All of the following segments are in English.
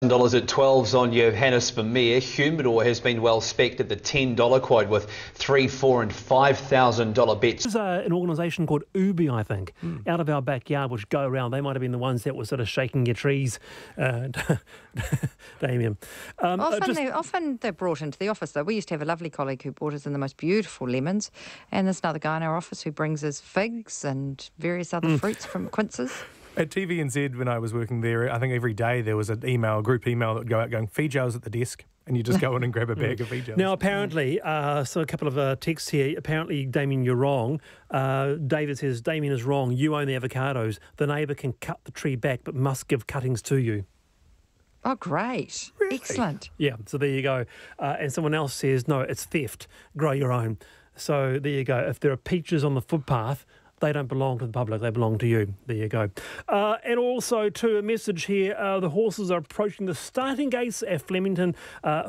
$12 at 12s on Johannes Vermeer. Humidor has been well specced at the $10 quote with $3,000, $4,000 and $5,000 bets. There's an organisation called Ubi, I think, out of our backyard, which go around. They might have been the ones that were sort of shaking your trees, Damien. Often they're brought into the office, though. We used to have a lovely colleague who brought us in the most beautiful lemons, and there's another guy in our office who brings us figs and various other fruits from quinces. At TVNZ, when I was working there, I think every day there was a group email that would go out going, feed gels at the desk, and you just go in and grab a bag of feed gels. Now, apparently, so a couple of texts here. Apparently, Damien, you're wrong. David says, Damien is wrong. You own the avocados. The neighbour can cut the tree back, but must give cuttings to you. Oh, great. Really? Excellent. Yeah, so there you go. And someone else says, no, it's theft. Grow your own. So there you go. If there are peaches on the footpath, they don't belong to the public, they belong to you. There you go. And also, to a message here, the horses are approaching the starting gates at Flemington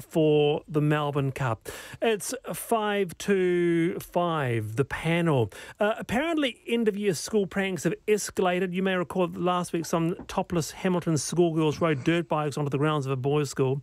for the Melbourne Cup. It's 5-5, the panel. Apparently, end-of-year school pranks have escalated. You may recall that last week some topless Hamilton schoolgirls rode dirt bikes onto the grounds of a boys' school.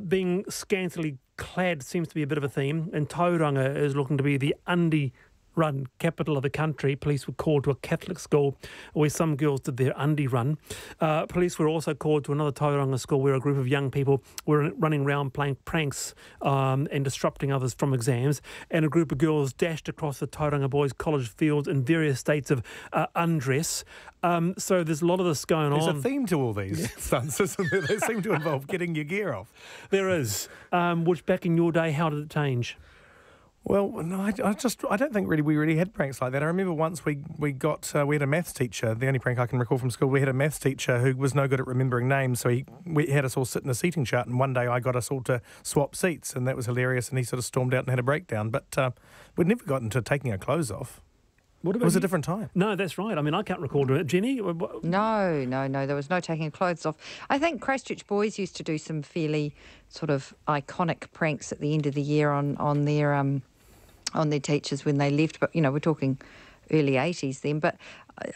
Being scantily clad seems to be a bit of a theme, and Tauranga is looking to be the undie-run capital of the country. Police were called to a Catholic school where some girls did their undie run. Police were also called to another Tauranga school where a group of young people were running around playing pranks and disrupting others from exams, and a group of girls dashed across the Tauranga Boys College fields in various states of undress. So there's a lot of this going on. There's a theme to all these stunts, isn't there? They seem to involve getting your gear off. There is. Which back in your day, how did it change? Well, no, I don't think we really had pranks like that. I remember once we had a maths teacher. The only prank I can recall from school, we had a maths teacher who was no good at remembering names, so we had us all sit in a seating chart, and one day I got us all to swap seats, and that was hilarious, and he sort of stormed out and had a breakdown. But we'd never gotten to taking our clothes off. It was a different time. No, that's right. I mean, I can't recall it. Jenny? No. There was no taking clothes off. I think Christchurch Boys used to do some fairly sort of iconic pranks at the end of the year on their teachers when they left. But, you know, we're talking early 80s then. But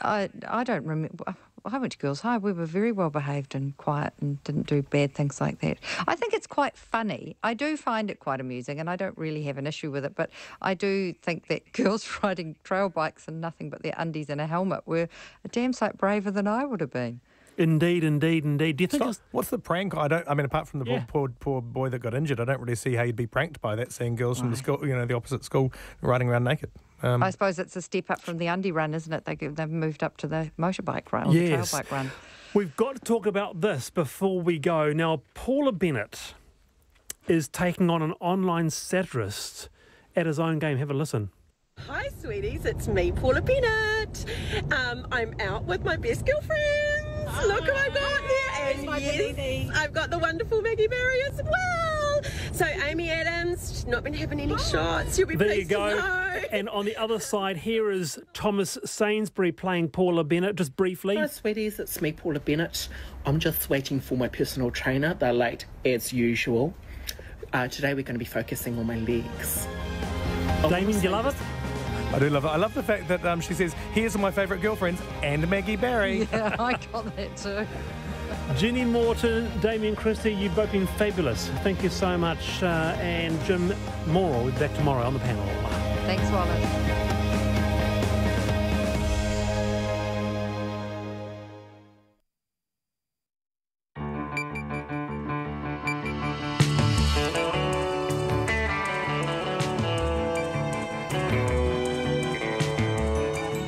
I don't remember. I went to Girls' High. We were very well behaved and quiet and didn't do bad things like that. I think it's quite funny. I do find it quite amusing, and I don't really have an issue with it, but I do think that girls riding trail bikes and nothing but their undies and a helmet were a damn sight braver than I would have been. Indeed. Do you think what's the prank? I mean, apart from the poor boy that got injured, I don't really see how you'd be pranked by that, seeing girls from the school, the opposite school, riding around naked. I suppose it's a step up from the undie run, isn't it? They've moved up to the motorbike run, or the trail bike run. We've got to talk about this before we go. Now, Paula Bennett is taking on an online satirist at his own game. Have a listen. Hi, sweeties. It's me, Paula Bennett. I'm out with my best girlfriends. Look who I've got here. And yes, I've got the wonderful Maggie Barry as well. So Amy Adams, she's not been having any shots. You'll be pleased to know. And on the other side, here is Thomas Sainsbury playing Paula Bennett, just briefly. Hi, sweeties. It's me, Paula Bennett. I'm just waiting for my personal trainer. They're late, as usual. Today we're going to be focusing on my legs. Damien, do you love it? I do love it. I love the fact that she says, here's my favourite girlfriends and Maggie Barry. Yeah, I got that too. Jenny Morton, Damien Christie, you've both been fabulous. Thank you so much. And Jim Morrow, we'll be back tomorrow on the panel. Thanks, Wallace.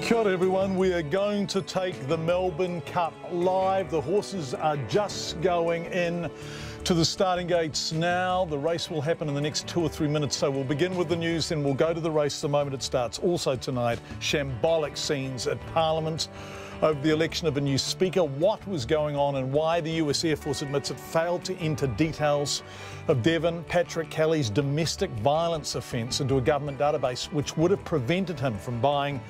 Kia ora everyone, we are going to take the Melbourne Cup live. The horses are just going in to the starting gates now. The race will happen in the next 2 or 3 minutes, so we'll begin with the news, then we'll go to the race the moment it starts. Also tonight, shambolic scenes at Parliament over the election of a new speaker, what was going on and why the US Air Force admits it failed to enter details of Devon Patrick Kelly's domestic violence offence into a government database, which would have prevented him from buying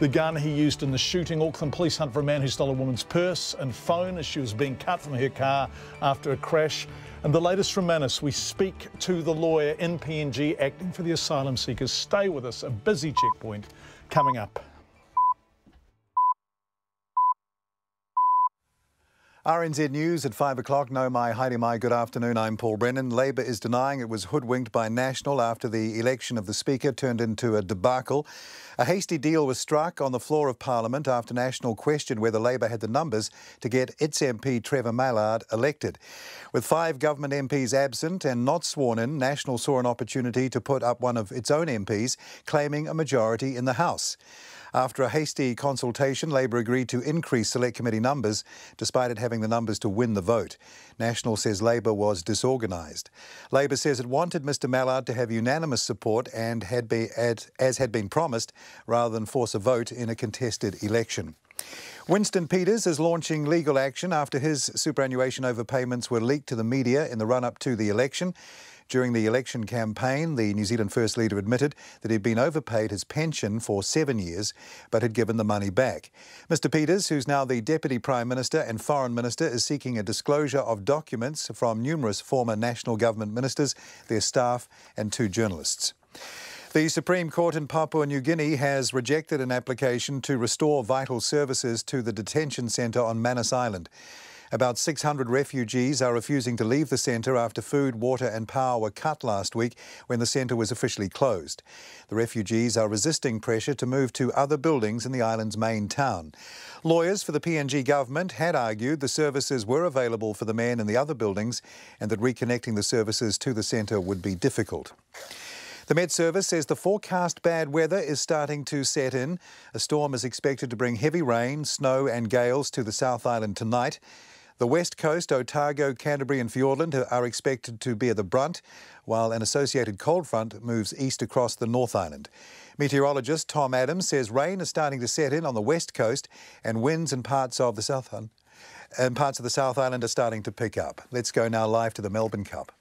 the gun he used in the shooting. Auckland police hunt for a man who stole a woman's purse and phone as she was being cut from her car after a crash. And the latest from Manus, we speak to the lawyer in PNG acting for the asylum seekers. Stay with us, a busy checkpoint coming up. RNZ News at 5 o'clock. No, my Heidi, my good afternoon. I'm Paul Brennan. Labor is denying it was hoodwinked by National after the election of the Speaker turned into a debacle. A hasty deal was struck on the floor of Parliament after National questioned whether Labor had the numbers to get its MP Trevor Mallard elected. With 5 government MPs absent and not sworn in, National saw an opportunity to put up one of its own MPs, claiming a majority in the House. After a hasty consultation, Labor agreed to increase Select Committee numbers, despite it having the numbers to win the vote. National says Labor was disorganised. Labor says it wanted Mr Mallard to have unanimous support and as had been promised, rather than force a vote in a contested election. Winston Peters is launching legal action after his superannuation overpayments were leaked to the media in the run-up to the election. During the election campaign, the New Zealand First Leader admitted that he'd been overpaid his pension for 7 years, but had given the money back. Mr Peters, who's now the Deputy Prime Minister and Foreign Minister, is seeking a disclosure of documents from numerous former National Government ministers, their staff and 2 journalists. The Supreme Court in Papua New Guinea has rejected an application to restore vital services to the detention centre on Manus Island. About 600 refugees are refusing to leave the centre after food, water and power were cut last week when the centre was officially closed. The refugees are resisting pressure to move to other buildings in the island's main town. Lawyers for the PNG government had argued the services were available for the men in the other buildings and that reconnecting the services to the centre would be difficult. The Met Service says the forecast bad weather is starting to set in. A storm is expected to bring heavy rain, snow and gales to the South Island tonight. The West Coast, Otago, Canterbury and Fiordland are expected to bear the brunt, while an associated cold front moves east across the North Island. Meteorologist Tom Adams says rain is starting to set in on the West Coast and winds in parts of the South Island are starting to pick up. Let's go now live to the Melbourne Cup.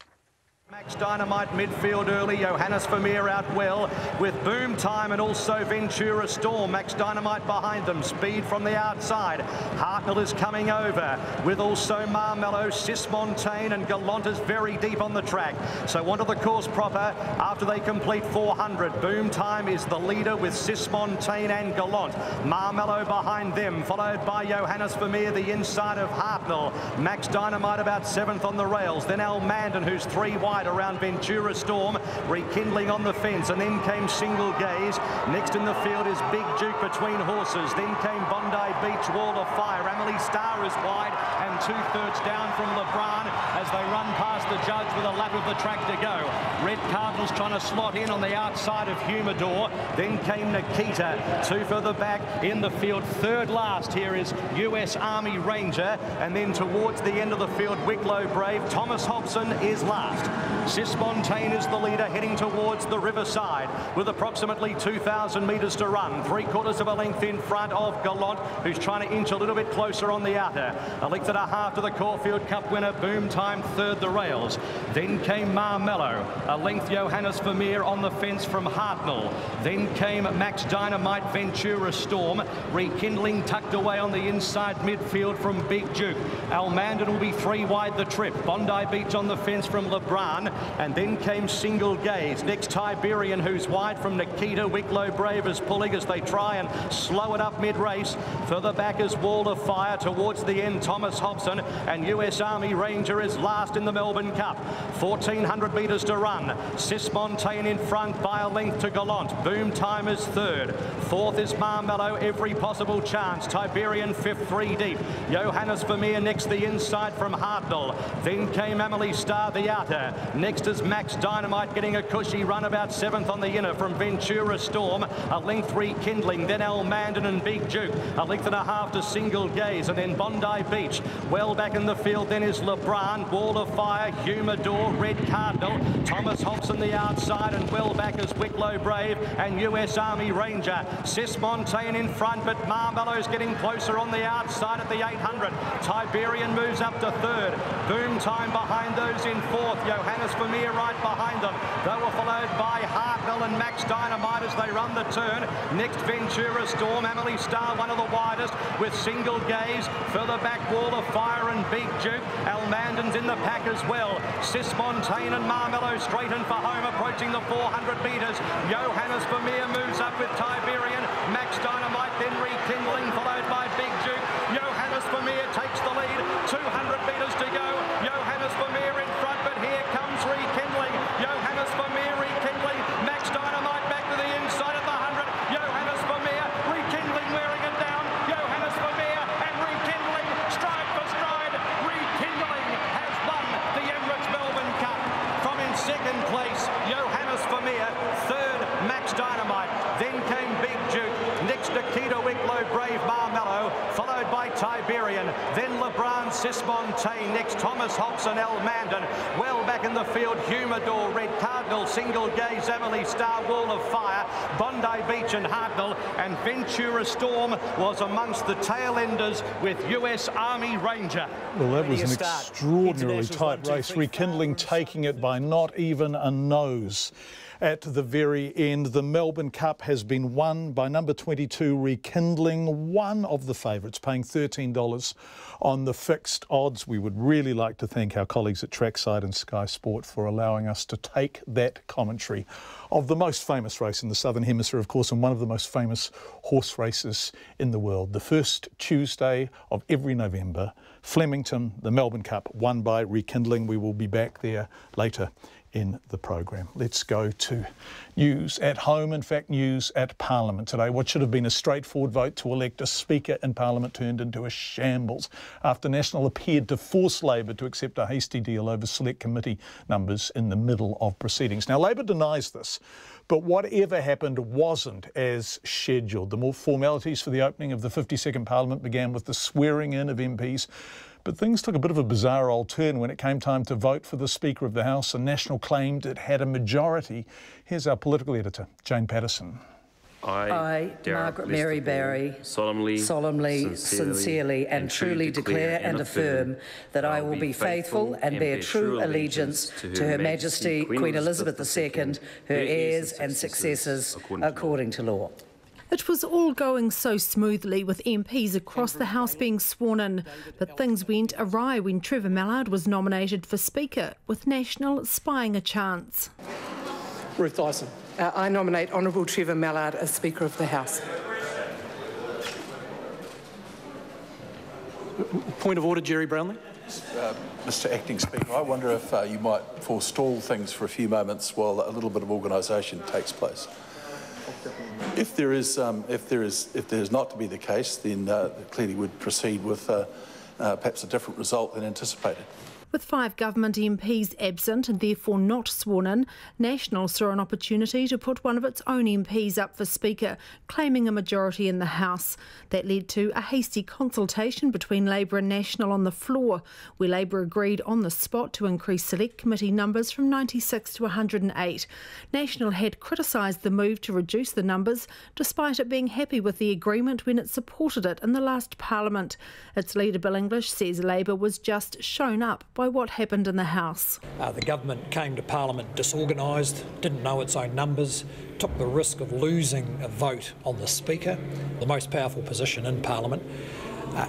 Max Dynamite midfield early, Johannes Vermeer out well with Boom Time and also Ventura Storm. Max Dynamite behind them, speed from the outside. Hartnell is coming over with also Marmello, Sismontane and Gallant is very deep on the track. So onto the course proper after they complete 400. Boom Time is the leader with Sismontane and Gallant. Marmello behind them, followed by Johannes Vermeer, the inside of Hartnell. Max Dynamite about 7th on the rails. Then Al Mandan, who's 3 wide around Ventura Storm, rekindling on the fence, and then came Single Gaze. Next in the field is Big Duke between horses. Then came Bondi Beach, Wall of Fire. Emily Star is wide and 2/3 down from LeBron as they run past the judge with a lap of the track to go. Red Cardinals trying to slot in on the outside of Humidor. Then came Nikita, 2 further back in the field. 3rd last here is US Army Ranger, and then towards the end of the field, Wicklow Brave. Thomas Hobson is last. Sismontane is the leader heading towards the riverside with approximately 2,000 metres to run. 3/4 of a length in front of Gallant, who's trying to inch a little bit closer on the outer. A length and a half to the Caulfield Cup winner, Boom Time, 3rd the rails. Then came Marmello, a length Johannes Vermeer on the fence from Hartnell. Then came Max Dynamite, Ventura Storm, rekindling tucked away on the inside midfield from Big Duke. Al Mandan will be 3 wide the trip. Bondi Beach on the fence from LeBron, and then came Single Gaze. Next Tiberian, who's wide from Nikita. Wicklow Brave is pulling as they try and slow it up mid-race. Further back is Wall of Fire. Towards the end, Thomas Hobson, and US Army Ranger is last in the Melbourne Cup. 1,400 metres to run. Sismontane in front by a length to Gallant. Boom Time is 3rd. 4th is Marmello, every possible chance. Tiberian 5th, 3 deep. Johannes Vermeer next the inside from Hartnell. Then came Emily Star, the outer. Next is Max Dynamite getting a cushy run, about 7th on the inner from Ventura Storm. A length rekindling, then Al Mandan and Big Duke. A length and a half to Single Gaze, and then Bondi Beach. Well back in the field then is LeBron, Wall of Fire, Humidor, Red Cardinal, Thomas Hobson the outside, and well back is Wicklow Brave and US Army Ranger. Sismontane in front, but Marmello's getting closer on the outside at the 800. Tiberian moves up to 3rd. Boom Time behind those in 4th. Johannes Vermeer right behind them. They were followed by Hartnell and Max Dynamite as they run the turn. Next Ventura Storm, Emily Star, one of the widest with Single Gaze. Further back Wall of Fire and Big Duke. Al Mandan's in the pack as well. Sismontane and Marmello straighten for home, approaching the 400 metres. Johannes Vermeer moves up with Tiberian. Max Dynamite then rekindling, followed by Big Duke. Johannes Vermeer takes the lead. metres to go. Johannes Vermeer in front, but here comes Rekindling. Johannes Vermeer rekindling. Max Dynamite back to the inside of the 100. Johannes Vermeer, Rekindling wearing it down. Johannes Vermeer and Rekindling, stride for stride. Rekindling has won the Emirates Melbourne Cup. From in second place, Johannes Vermeer. Third, Max Dynamite. Then came Big Duke. Next, Nikita Wicklow, Brave Marmello, followed by Tiberian. Then LeBron Sismontane. Next, Thomas Hobson, El Mandan. Well back in the field, Humidor, Red Cardinal, Single Gaze, Emily Star, Wall of Fire, Bondi Beach and Hartnell. And Ventura Storm was amongst the tail enders with US Army Ranger. Well, that was an extraordinarily tight race. Rekindling taking it by not even a nose. At the very end, the Melbourne Cup has been won by number 22, Rekindling, one of the favourites, paying $13 on the fixed odds. We would really like to thank our colleagues at Trackside and Sky Sport for allowing us to take that commentary of the most famous race in the Southern Hemisphere, of course, and one of the most famous horse races in the world. The first Tuesday of every November, Flemington, the Melbourne Cup, won by Rekindling. We will be back there later in the program. Let's go to news at home, in fact news at Parliament today. What should have been a straightforward vote to elect a Speaker in Parliament turned into a shambles after National appeared to force Labor to accept a hasty deal over select committee numbers in the middle of proceedings. Now Labor denies this, but whatever happened wasn't as scheduled. The more formalities for the opening of the 52nd Parliament began with the swearing in of MPs. But things took a bit of a bizarre old turn when it came time to vote for the Speaker of the House, and National claimed it had a majority. Here's our political editor, Jane Patterson. I, Margaret Mary Barry, solemnly, sincerely and truly declare and affirm that I will be faithful and bear true allegiance to Her Majesty Queen Elizabeth II, her heirs and successors, according to law. It was all going so smoothly with MPs across the House being sworn in, but things went awry when Trevor Mallard was nominated for Speaker, with National spying a chance. Ruth Dyson. I nominate Honourable Trevor Mallard as Speaker of the House. Point of order, Jerry Brownlee. Mr Acting Speaker, I wonder if you might forestall things for a few moments while a little bit of organisation takes place. If there is not to be the case, then clearly would proceed with perhaps a different result than anticipated. With 5 government MPs absent and therefore not sworn in, National saw an opportunity to put one of its own MPs up for Speaker, claiming a majority in the House. That led to a hasty consultation between Labor and National on the floor, where Labor agreed on the spot to increase Select Committee numbers from 96 to 108. National had criticised the move to reduce the numbers, despite it being happy with the agreement when it supported it in the last Parliament. Its leader, Bill English, says Labor was just shown up by what happened in the House. The government came to Parliament disorganised, didn't know its own numbers, took the risk of losing a vote on the Speaker, the most powerful position in Parliament.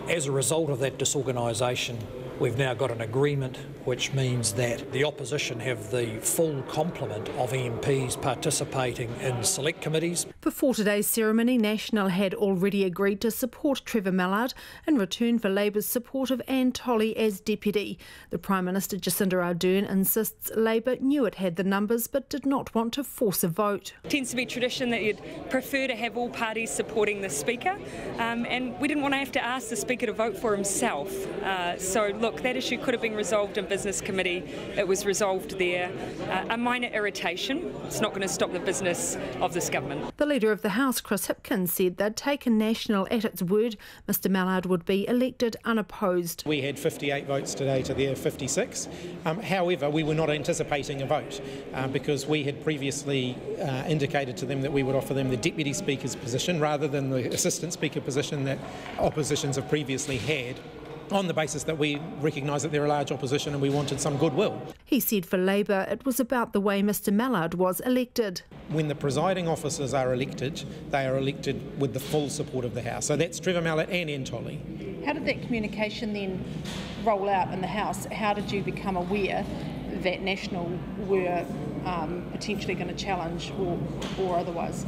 As a result of that disorganisation, we've now got an agreement which means that the opposition have the full complement of MPs participating in select committees. Before today's ceremony, National had already agreed to support Trevor Mallard in return for Labor's support of Anne Tolley as deputy. The Prime Minister Jacinda Ardern insists Labor knew it had the numbers but did not want to force a vote. It tends to be tradition that you'd prefer to have all parties supporting the Speaker, and we didn't want to have to ask the Speaker to vote for himself. So look, that issue could have been resolved in Business Committee. It was resolved there. A minor irritation. It's not going to stop the business of this government. The Leader of the House, Chris Hipkins, said they'd taken National at its word. Mr Mallard would be elected unopposed. We had 58 votes today to their 56. However, we were not anticipating a vote because we had previously indicated to them that we would offer them the Deputy Speaker's position rather than the Assistant Speaker position that oppositions have previously had, on the basis that we recognise that they're a large opposition and we wanted some goodwill. He said for Labor it was about the way Mr Mallard was elected. When the presiding officers are elected, they are elected with the full support of the House. So that's Trevor Mallard and Anne Tolley. How did that communication then roll out in the House? How did you become aware that National were potentially going to challenge or otherwise?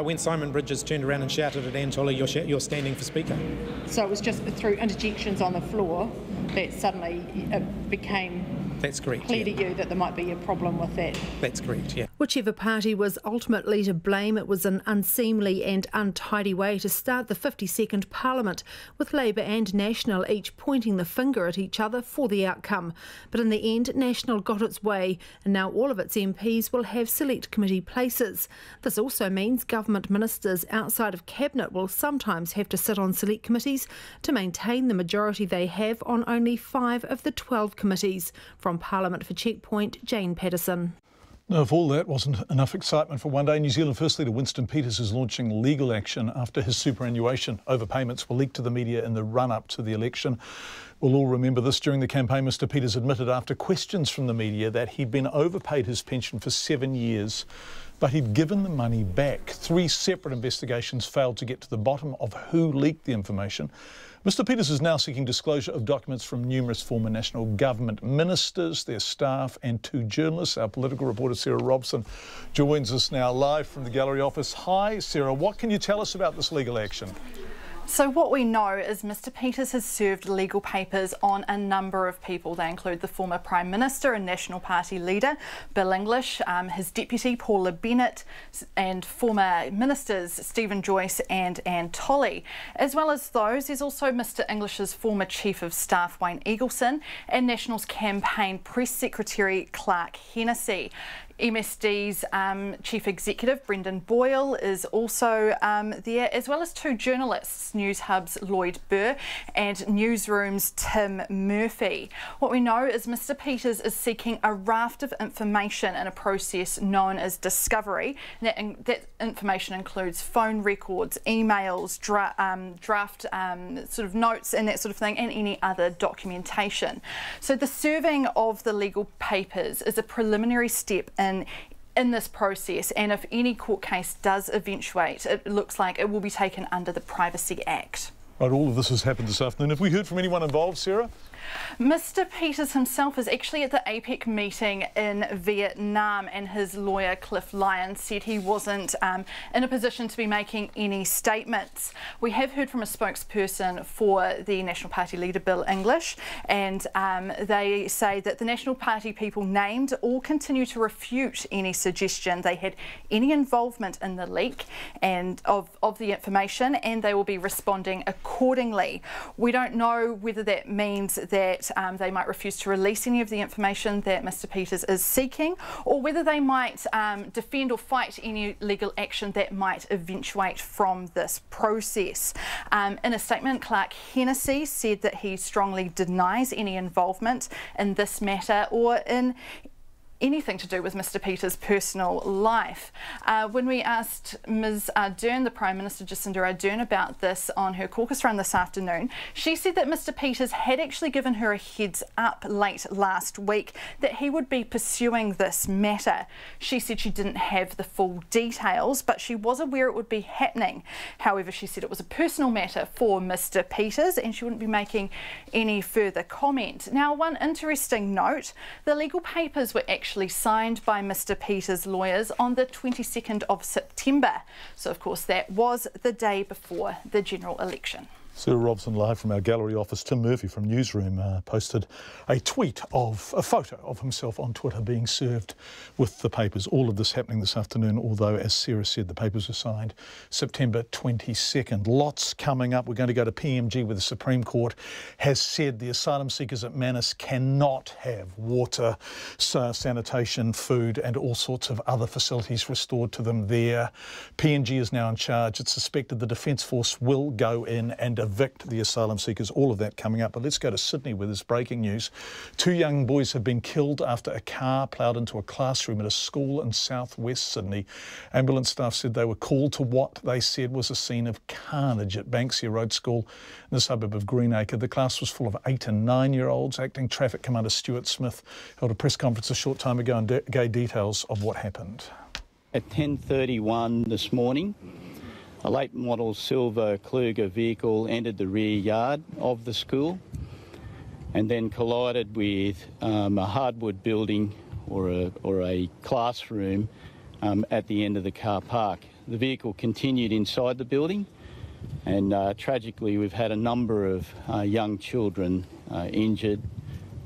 When Simon Bridges turned around and shouted at Anne Tolley, you're standing for Speaker. So it was just through interjections on the floor that suddenly it became That's correct, clear to you that there might be a problem with that. That's correct, yeah. Whichever party was ultimately to blame, it was an unseemly and untidy way to start the 52nd Parliament, with Labour and National each pointing the finger at each other for the outcome. But in the end, National got its way, and now all of its MPs will have select committee places. This also means government ministers outside of Cabinet will sometimes have to sit on select committees to maintain the majority they have on only 5 of the 12 committees. From Parliament for Checkpoint, Jane Patterson. Now, if all that wasn't enough excitement for one day, New Zealand First Leader Winston Peters is launching legal action after his superannuation overpayments were leaked to the media in the run-up to the election. We'll all remember this. During the campaign, Mr Peters admitted after questions from the media that he'd been overpaid his pension for 7 years, but he'd given the money back. 3 separate investigations failed to get to the bottom of who leaked the information. Mr Peters is now seeking disclosure of documents from numerous former national government ministers, their staff and 2 journalists. Our political reporter Sarah Robson joins us now live from the gallery office. Hi Sarah, what can you tell us about this legal action? So what we know is Mr Peters has served legal papers on a number of people. They include the former Prime Minister and National Party leader, Bill English, his deputy, Paula Bennett, and former ministers, Stephen Joyce and Anne Tolley. As well as those, there's also Mr English's former Chief of Staff, Wayne Eagleson, and National's campaign press secretary, Clark Hennessy. MSD's Chief Executive, Brendan Boyle, is also there, as well as 2 journalists, News Hub's Lloyd Burr and Newsroom's Tim Murphy. What we know is Mr Peters is seeking a raft of information in a process known as discovery. That information includes phone records, emails, draft sort of notes and that sort of thing, and any other documentation. So the serving of the legal papers is a preliminary step in this process, and if any court case does eventuate, it looks like it will be taken under the Privacy Act. Right, all of this has happened this afternoon. Have we heard from anyone involved, Sarah? Mr Peters himself is actually at the APEC meeting in Vietnam, and his lawyer Cliff Lyons said he wasn't in a position to be making any statements. We have heard from a spokesperson for the National Party leader Bill English, and they say that the National Party people named all continue to refute any suggestion they had any involvement in the leak and of the information, and they will be responding accordingly. We don't know whether that means that they might refuse to release any of the information that Mr Peters is seeking, or whether they might defend or fight any legal action that might eventuate from this process. In a statement, Clark Hennessy said that he strongly denies any involvement in this matter or in anything to do with Mr Peters' personal life. When we asked Ms Ardern, the Prime Minister Jacinda Ardern, about this on her caucus run this afternoon, she said that Mr Peters had actually given her a heads up late last week that he would be pursuing this matter. She said she didn't have the full details, but she was aware it would be happening. However, she said it was a personal matter for Mr Peters and she wouldn't be making any further comment. Now, one interesting note, the legal papers were actually signed by Mr Peters' lawyers on the 22nd of September. So, of course, that was the day before the general election. Sarah Robson live from our gallery office. Tim Murphy from Newsroom posted a tweet of a photo of himself on Twitter being served with the papers. All of this happening this afternoon, although, as Sarah said, the papers were signed September 22nd. Lots coming up. We're going to go to PMG, where the Supreme Court has said the asylum seekers at Manus cannot have water, sanitation, food and all sorts of other facilities restored to them there. PMG is now in charge. It's suspected the Defence Force will go in and evict the asylum seekers. All of that coming up. But let's go to Sydney, where there's breaking news. 2 young boys have been killed after a car ploughed into a classroom at a school in southwest Sydney. Ambulance staff said they were called to what they said was a scene of carnage at Banksia Road School in the suburb of Greenacre. The class was full of 8 and 9-year-olds. Acting Traffic Commander Stuart Smith held a press conference a short time ago and gave details of what happened. At 10:31 this morning, a late model silver Kluger vehicle entered the rear yard of the school and then collided with a hardwood building or a classroom at the end of the car park. The vehicle continued inside the building, and tragically we've had a number of young children injured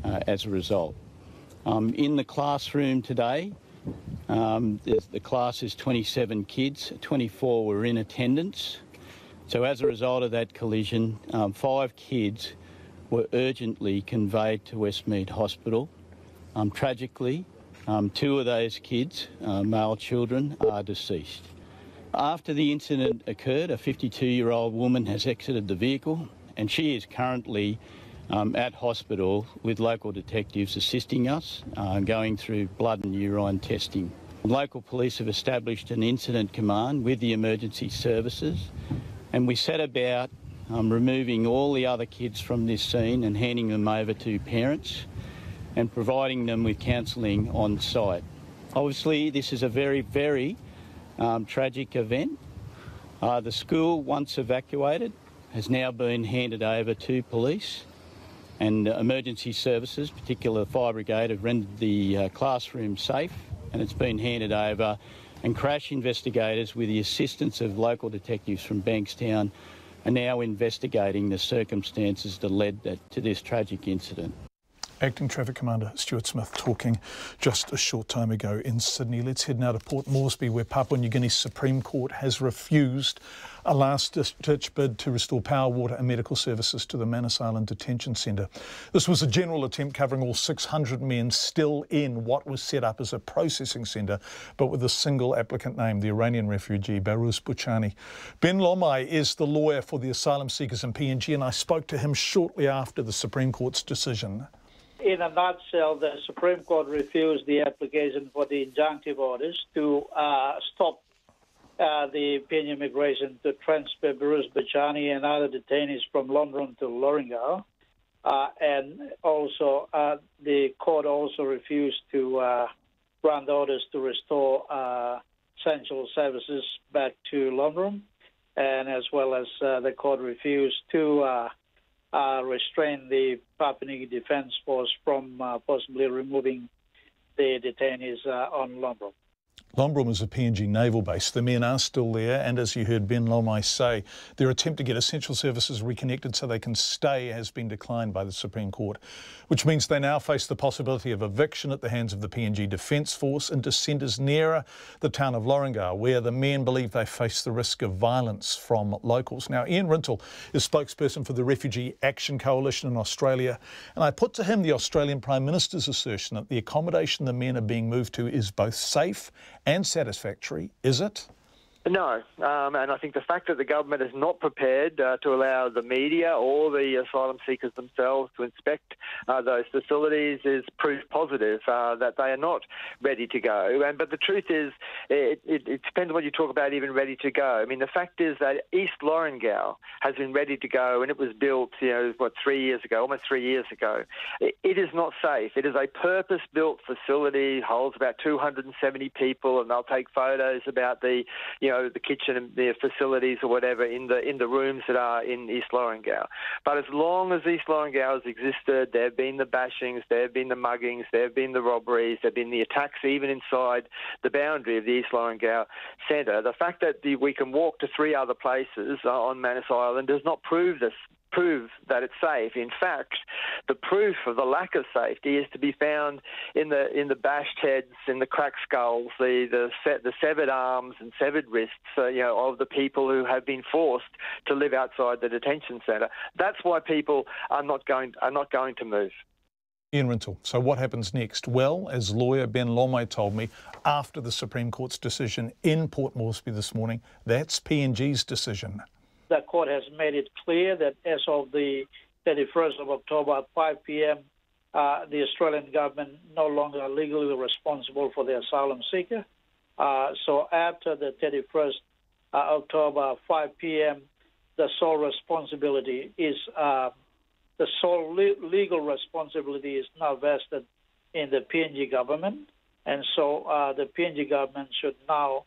as a result. In the classroom today, the class is 27 kids, 24 were in attendance. So as a result of that collision, 5 kids were urgently conveyed to Westmead Hospital. Tragically, 2 of those kids, male children, are deceased. After the incident occurred, a 52-year-old woman has exited the vehicle and she is currently at hospital with local detectives assisting us, going through blood and urine testing. Local police have established an incident command with the emergency services, and we set about removing all the other kids from this scene and handing them over to parents and providing them with counselling on site. Obviously, this is a very, very tragic event. The school, once evacuated, has now been handed over to police, and emergency services, particularly the fire brigade, have rendered the classroom safe, and it's been handed over, and crash investigators, with the assistance of local detectives from Bankstown, are now investigating the circumstances that led to this tragic incident. Acting Traffic Commander Stuart Smith talking just a short time ago in Sydney. Let's head now to Port Moresby, where Papua New Guinea's Supreme Court has refused a last-ditch bid to restore power, water and medical services to the Manus Island detention centre. This was a general attempt covering all 600 men still in what was set up as a processing centre, but with a single applicant name, the Iranian refugee Behrouz Boochani. Ben Lomai is the lawyer for the asylum seekers in PNG, and I spoke to him shortly after the Supreme Court's decision. In a nutshell, the Supreme Court refused the application for the injunctive orders to stop the PNG immigration to transfer Behrouz Boochani and other detainees from London to Lorengau. And also, the court also refused to grant orders to restore essential services back to London, and as well as the court refused to restrain the Papua New Guinea Defence Force from possibly removing the detainees on Lombrom. Lombrom is a PNG naval base. The men are still there, and as you heard Ben Lomai say, their attempt to get essential services reconnected so they can stay has been declined by the Supreme Court, which means they now face the possibility of eviction at the hands of the PNG Defence Force into centres nearer the town of Lorengau, where the men believe they face the risk of violence from locals. Now, Ian Rintle is spokesperson for the Refugee Action Coalition in Australia, and I put to him the Australian Prime Minister's assertion that the accommodation the men are being moved to is both safe and satisfactory. Is it? No, and I think the fact that the government is not prepared to allow the media or the asylum seekers themselves to inspect those facilities is proof positive that they are not ready to go. But the truth is, it depends on what you talk about, even ready to go. I mean, the fact is that East Lorengau has been ready to go, and it was built, 3 years ago, almost 3 years ago. It is not safe. It is a purpose-built facility, holds about 270 people, and they'll take photos about the kitchen and the facilities or whatever in the rooms that are in East Lorengau. But as long as East Lorengau has existed, there have been the bashings, there have been the muggings, there have been the robberies, there have been the attacks even inside the boundary of the East Lorengau Centre. The fact that we can walk to 3 other places on Manus Island does not prove that it's safe. In fact, the proof of the lack of safety is to be found in the bashed heads, in the cracked skulls, the severed arms and severed wrists, of the people who have been forced to live outside the detention centre. That's why people are not going to move. Ian Rintle. So what happens next? Well, as lawyer Ben Lomai told me after the Supreme Court's decision in Port Moresby this morning, that's PNG's decision. The court has made it clear that as of the 31st of October at 5 p.m., the Australian government no longer legally responsible for the asylum seeker. So after the 31st October, 5 p.m., the sole responsibility is legal responsibility is now vested in the PNG government, and so the PNG government should now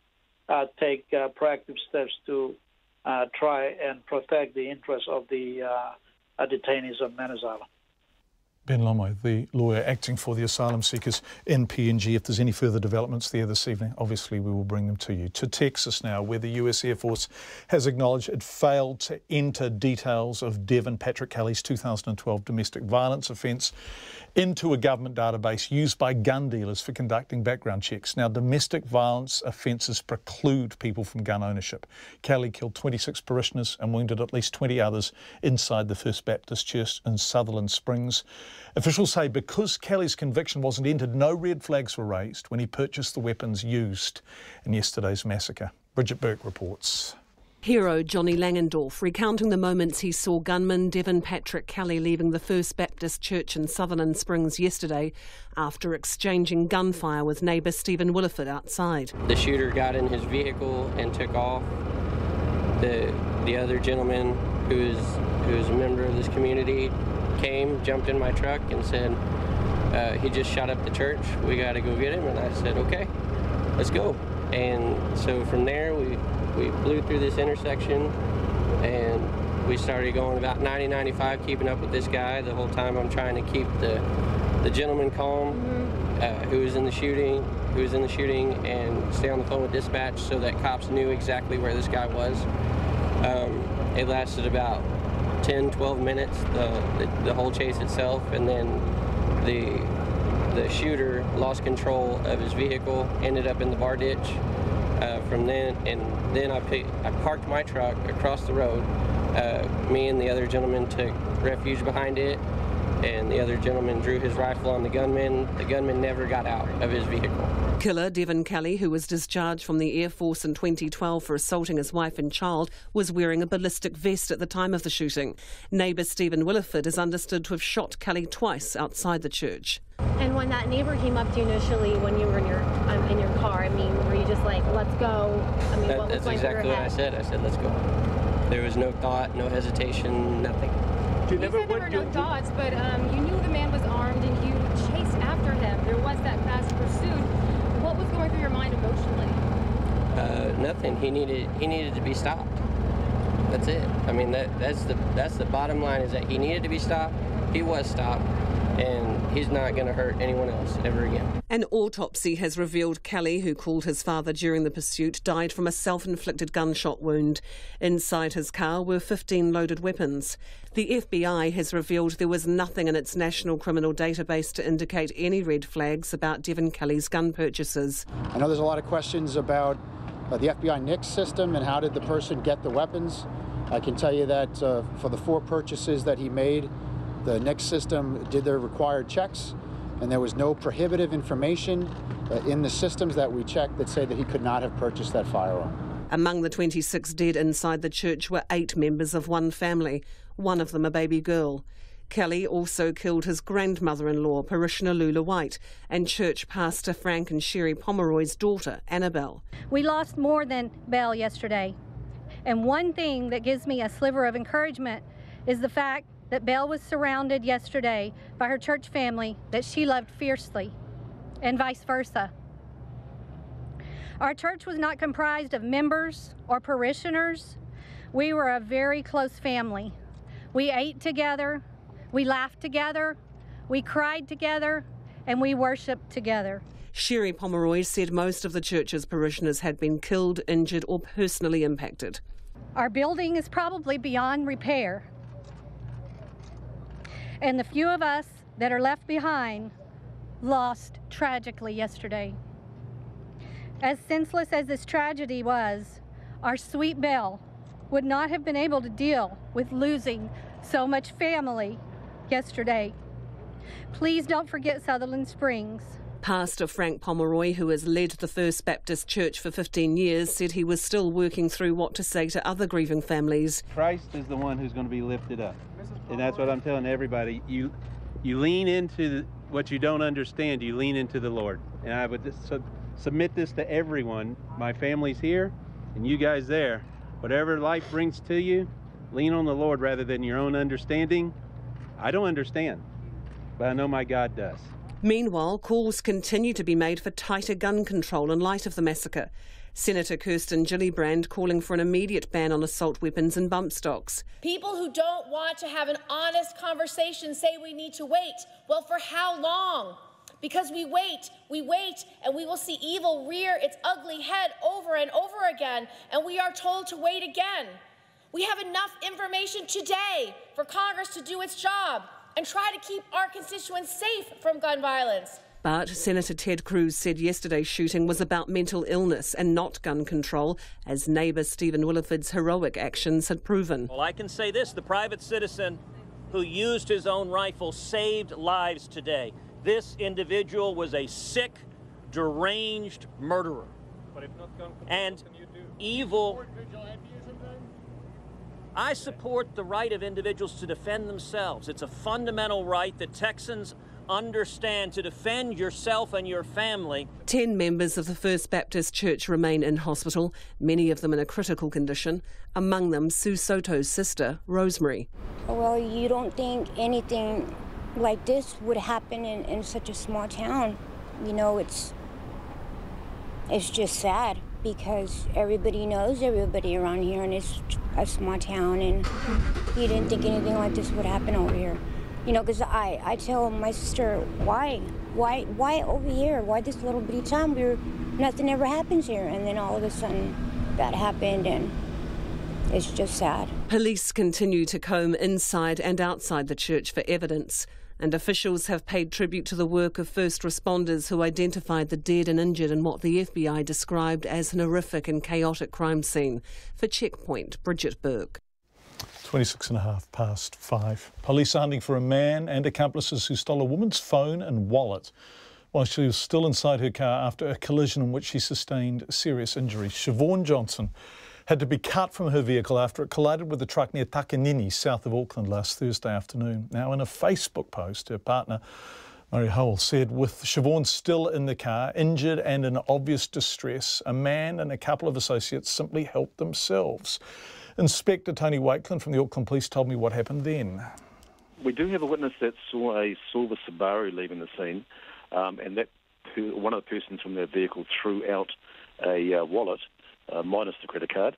take proactive steps to try and protect the interests of the detainees on Manus Island. Ben Lomo, the lawyer acting for the asylum seekers in PNG. If there's any further developments there this evening, obviously we will bring them to you. To Texas now, where the US Air Force has acknowledged it failed to enter details of Devon Patrick Kelly's 2012 domestic violence offence into a government database used by gun dealers for conducting background checks. Now, domestic violence offences preclude people from gun ownership. Kelly killed 26 parishioners and wounded at least 20 others inside the First Baptist Church in Sutherland Springs. Officials say because Kelly's conviction wasn't entered, no red flags were raised when he purchased the weapons used in yesterday's massacre. Bridget Burke reports. Hero Johnny Langendorf recounting the moments he saw gunman Devon Patrick Kelly leaving the First Baptist Church in Sutherland Springs yesterday after exchanging gunfire with neighbour Stephen Williford outside. The shooter got in his vehicle and took off. The other gentleman who is a member of this community came, jumped in my truck and said, he just shot up the church, we got to go get him. And I said, okay, let's go. And so from there we blew through this intersection and we started going about 90, 95, keeping up with this guy. The whole time I'm trying to keep the gentleman calm who was in the shooting, and stay on the phone with dispatch so that cops knew exactly where this guy was. It lasted about 10, 12 minutes, the whole chase itself, and then the shooter lost control of his vehicle, ended up in the bar ditch. From then I parked my truck across the road. Me and the other gentleman took refuge behind it, and the other gentleman drew his rifle on the gunman. The gunman never got out of his vehicle. Killer Devon Kelly, who was discharged from the Air Force in 2012 for assaulting his wife and child, was wearing a ballistic vest at the time of the shooting. Neighbour Stephen Williford is understood to have shot Kelly twice outside the church. And when that neighbour came up to you initially, when you were in your car, I mean, were you just like, let's go? I mean, what was that's going exactly through your what head? I said, let's go. There was no thought, no hesitation, nothing. You said there were no thoughts, but you knew the man was armed and you chased after him. There was that fast pursuit. What was going through your mind emotionally? Nothing. He needed to be stopped. That's it. I mean, that's the bottom line, is that he needed to be stopped. He was stopped, and he's not going to hurt anyone else ever again. An autopsy has revealed Kelly, who called his father during the pursuit, died from a self-inflicted gunshot wound. Inside his car were 15 loaded weapons. The FBI has revealed there was nothing in its national criminal database to indicate any red flags about Devon Kelly's gun purchases. I know there's a lot of questions about the FBI NICS system and how did the person get the weapons. I can tell you that for the 4 purchases that he made, the NICS system did their required checks, and there was no prohibitive information in the systems that we checked that say that he could not have purchased that firearm. Among the 26 dead inside the church were 8 members of one family, one of them a baby girl. Kelly also killed his grandmother-in-law, parishioner Lula White, and church pastor Frank and Sherry Pomeroy's daughter, Annabelle. We lost more than Belle yesterday. And one thing that gives me a sliver of encouragement is the fact that Belle was surrounded yesterday by her church family that she loved fiercely, and vice versa. Our church was not comprised of members or parishioners. We were a very close family. We ate together, we laughed together, we cried together, and we worshiped together. Sherry Pomeroy said most of the church's parishioners had been killed, injured, or personally impacted. Our building is probably beyond repair. And the few of us that are left behind lost tragically yesterday. As senseless as this tragedy was, our sweet Belle would not have been able to deal with losing so much family yesterday. Please don't forget Sutherland Springs. Pastor Frank Pomeroy, who has led the First Baptist Church for 15 years, said he was still working through what to say to other grieving families. Christ is the one who's going to be lifted up. And that's what I'm telling everybody. You lean into what you don't understand. You lean into the Lord. And I would submit this to everyone. My family's here and you guys there. Whatever life brings to you, lean on the Lord rather than your own understanding. I don't understand, but I know my God does. Meanwhile, calls continue to be made for tighter gun control in light of the massacre. Senator Kirsten Gillibrand calling for an immediate ban on assault weapons and bump stocks. People who don't want to have an honest conversation say we need to wait. Well, for how long? Because we wait, and we will see evil rear its ugly head over and over again, and we are told to wait again. We have enough information today for Congress to do its job and try to keep our constituents safe from gun violence. But Senator Ted Cruz said yesterday's shooting was about mental illness and not gun control, as neighbour Stephen Williford's heroic actions had proven. Well, I can say this, the private citizen who used his own rifle saved lives today. This individual was a sick, deranged murderer. But if not gun control, and what can you do? Evil. I support the right of individuals to defend themselves. It's a fundamental right that Texans understand, to defend yourself and your family. 10 members of the First Baptist Church remain in hospital, many of them in a critical condition, among them Sue Soto's sister, Rosemary. Well, you don't think anything like this would happen in such a small town. You know, it's just sad because everybody knows everybody around here, and it's a small town, and you didn't think anything like this would happen over here. You know, because I tell my sister, why over here? Why this little bitty town where nothing ever happens here? And then all of a sudden that happened, and it's just sad. Police continue to comb inside and outside the church for evidence, and officials have paid tribute to the work of first responders who identified the dead and injured in what the FBI described as an horrific and chaotic crime scene. For Checkpoint, Bridget Burke. 5:26. Police are hunting for a man and accomplices who stole a woman's phone and wallet while she was still inside her car after a collision in which she sustained serious injuries. Siobhan Johnson had to be cut from her vehicle after it collided with a truck near Takanini, south of Auckland, last Thursday afternoon. Now, in a Facebook post, her partner, Murray Hole, said, with Siobhan still in the car, injured and in obvious distress, a man and a couple of associates simply helped themselves. Inspector Tony Wakeland from the Auckland Police told me what happened then. We do have a witness that saw a silver Subaru leaving the scene, and that one of the persons from their vehicle threw out a wallet, minus the credit card,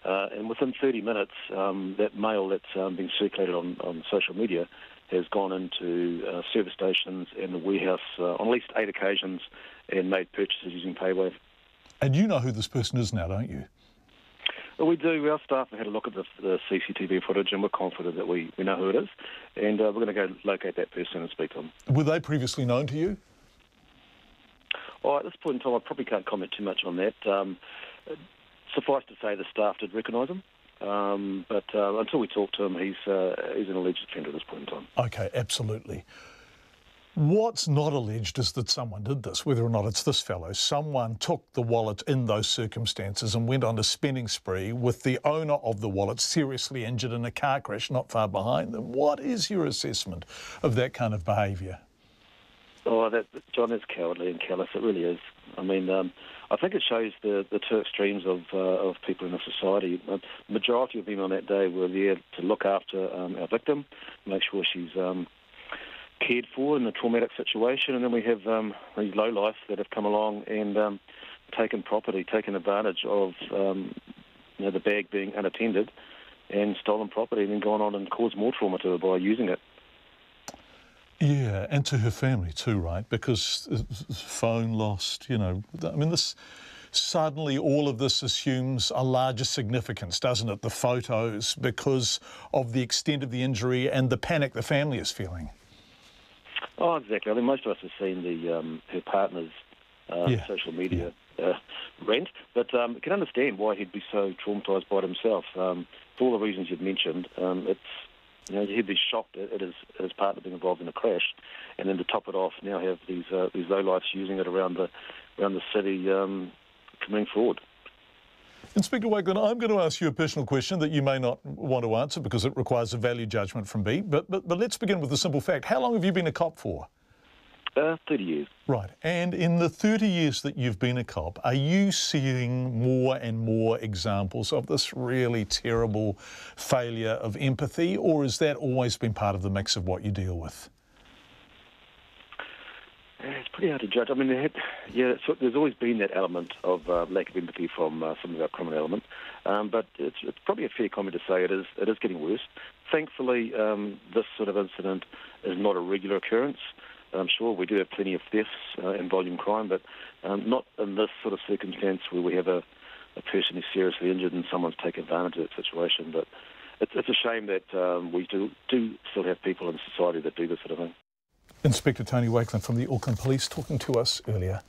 and within 30 minutes, that mail that's been circulated on social media has gone into service stations and the warehouse on at least 8 occasions and made purchases using PayWave. And you know who this person is now, don't you? Well, we do. Our staff have had a look at the CCTV footage, and we're confident that we know who it is, and we're going to go locate that person and speak to them. Were they previously known to you? Oh, at this point in time, I probably can't comment too much on that. Suffice to say, the staff did recognise him, but until we talk to him, he's an alleged offender at this point in time. OK, absolutely. What's not alleged is that someone did this, whether or not it's this fellow. Someone took the wallet in those circumstances and went on a spending spree with the owner of the wallet seriously injured in a car crash not far behind them. What is your assessment of that kind of behaviour? Oh, John, is cowardly and callous. It really is. I mean, I think it shows the two extremes of people in the society. The majority of them on that day were there to look after our victim, make sure she's cared for in a traumatic situation, and then we have these lowlifes that have come along and taken property, taken advantage of the bag being unattended, and stolen property, and then gone on and caused more trauma to her by using it. Yeah, and to her family too, right? Because phone lost, you know. I mean, this suddenly all of this assumes a larger significance, doesn't it? The photos, because of the extent of the injury and the panic the family is feeling. Oh, exactly. I think most of us have seen her partner's social media rant, but you can understand why he'd be so traumatised by it himself. For all the reasons you've mentioned, he'd be shocked at his partner being involved in a crash, and then to top it off, now have these lowlifes using it around the city, coming forward. Inspector Wakeland, I'm going to ask you a personal question that you may not want to answer because it requires a value judgment from me, but let's begin with the simple fact. How long have you been a cop for? 30 years. Right, and in the 30 years that you've been a cop, are you seeing more and more examples of this really terrible failure of empathy, or has that always been part of the mix of what you deal with? It's pretty hard to judge. I mean, there's always been that element of lack of empathy from some of our criminal element, but it's probably a fair comment to say it is getting worse. Thankfully, this sort of incident is not a regular occurrence. I'm sure we do have plenty of thefts and volume crime, but not in this sort of circumstance where we have a person who's seriously injured and someone's taken advantage of that situation. But it's a shame that we do still have people in society that do this sort of thing. Inspector Tony Wakeland from the Auckland Police talking to us earlier.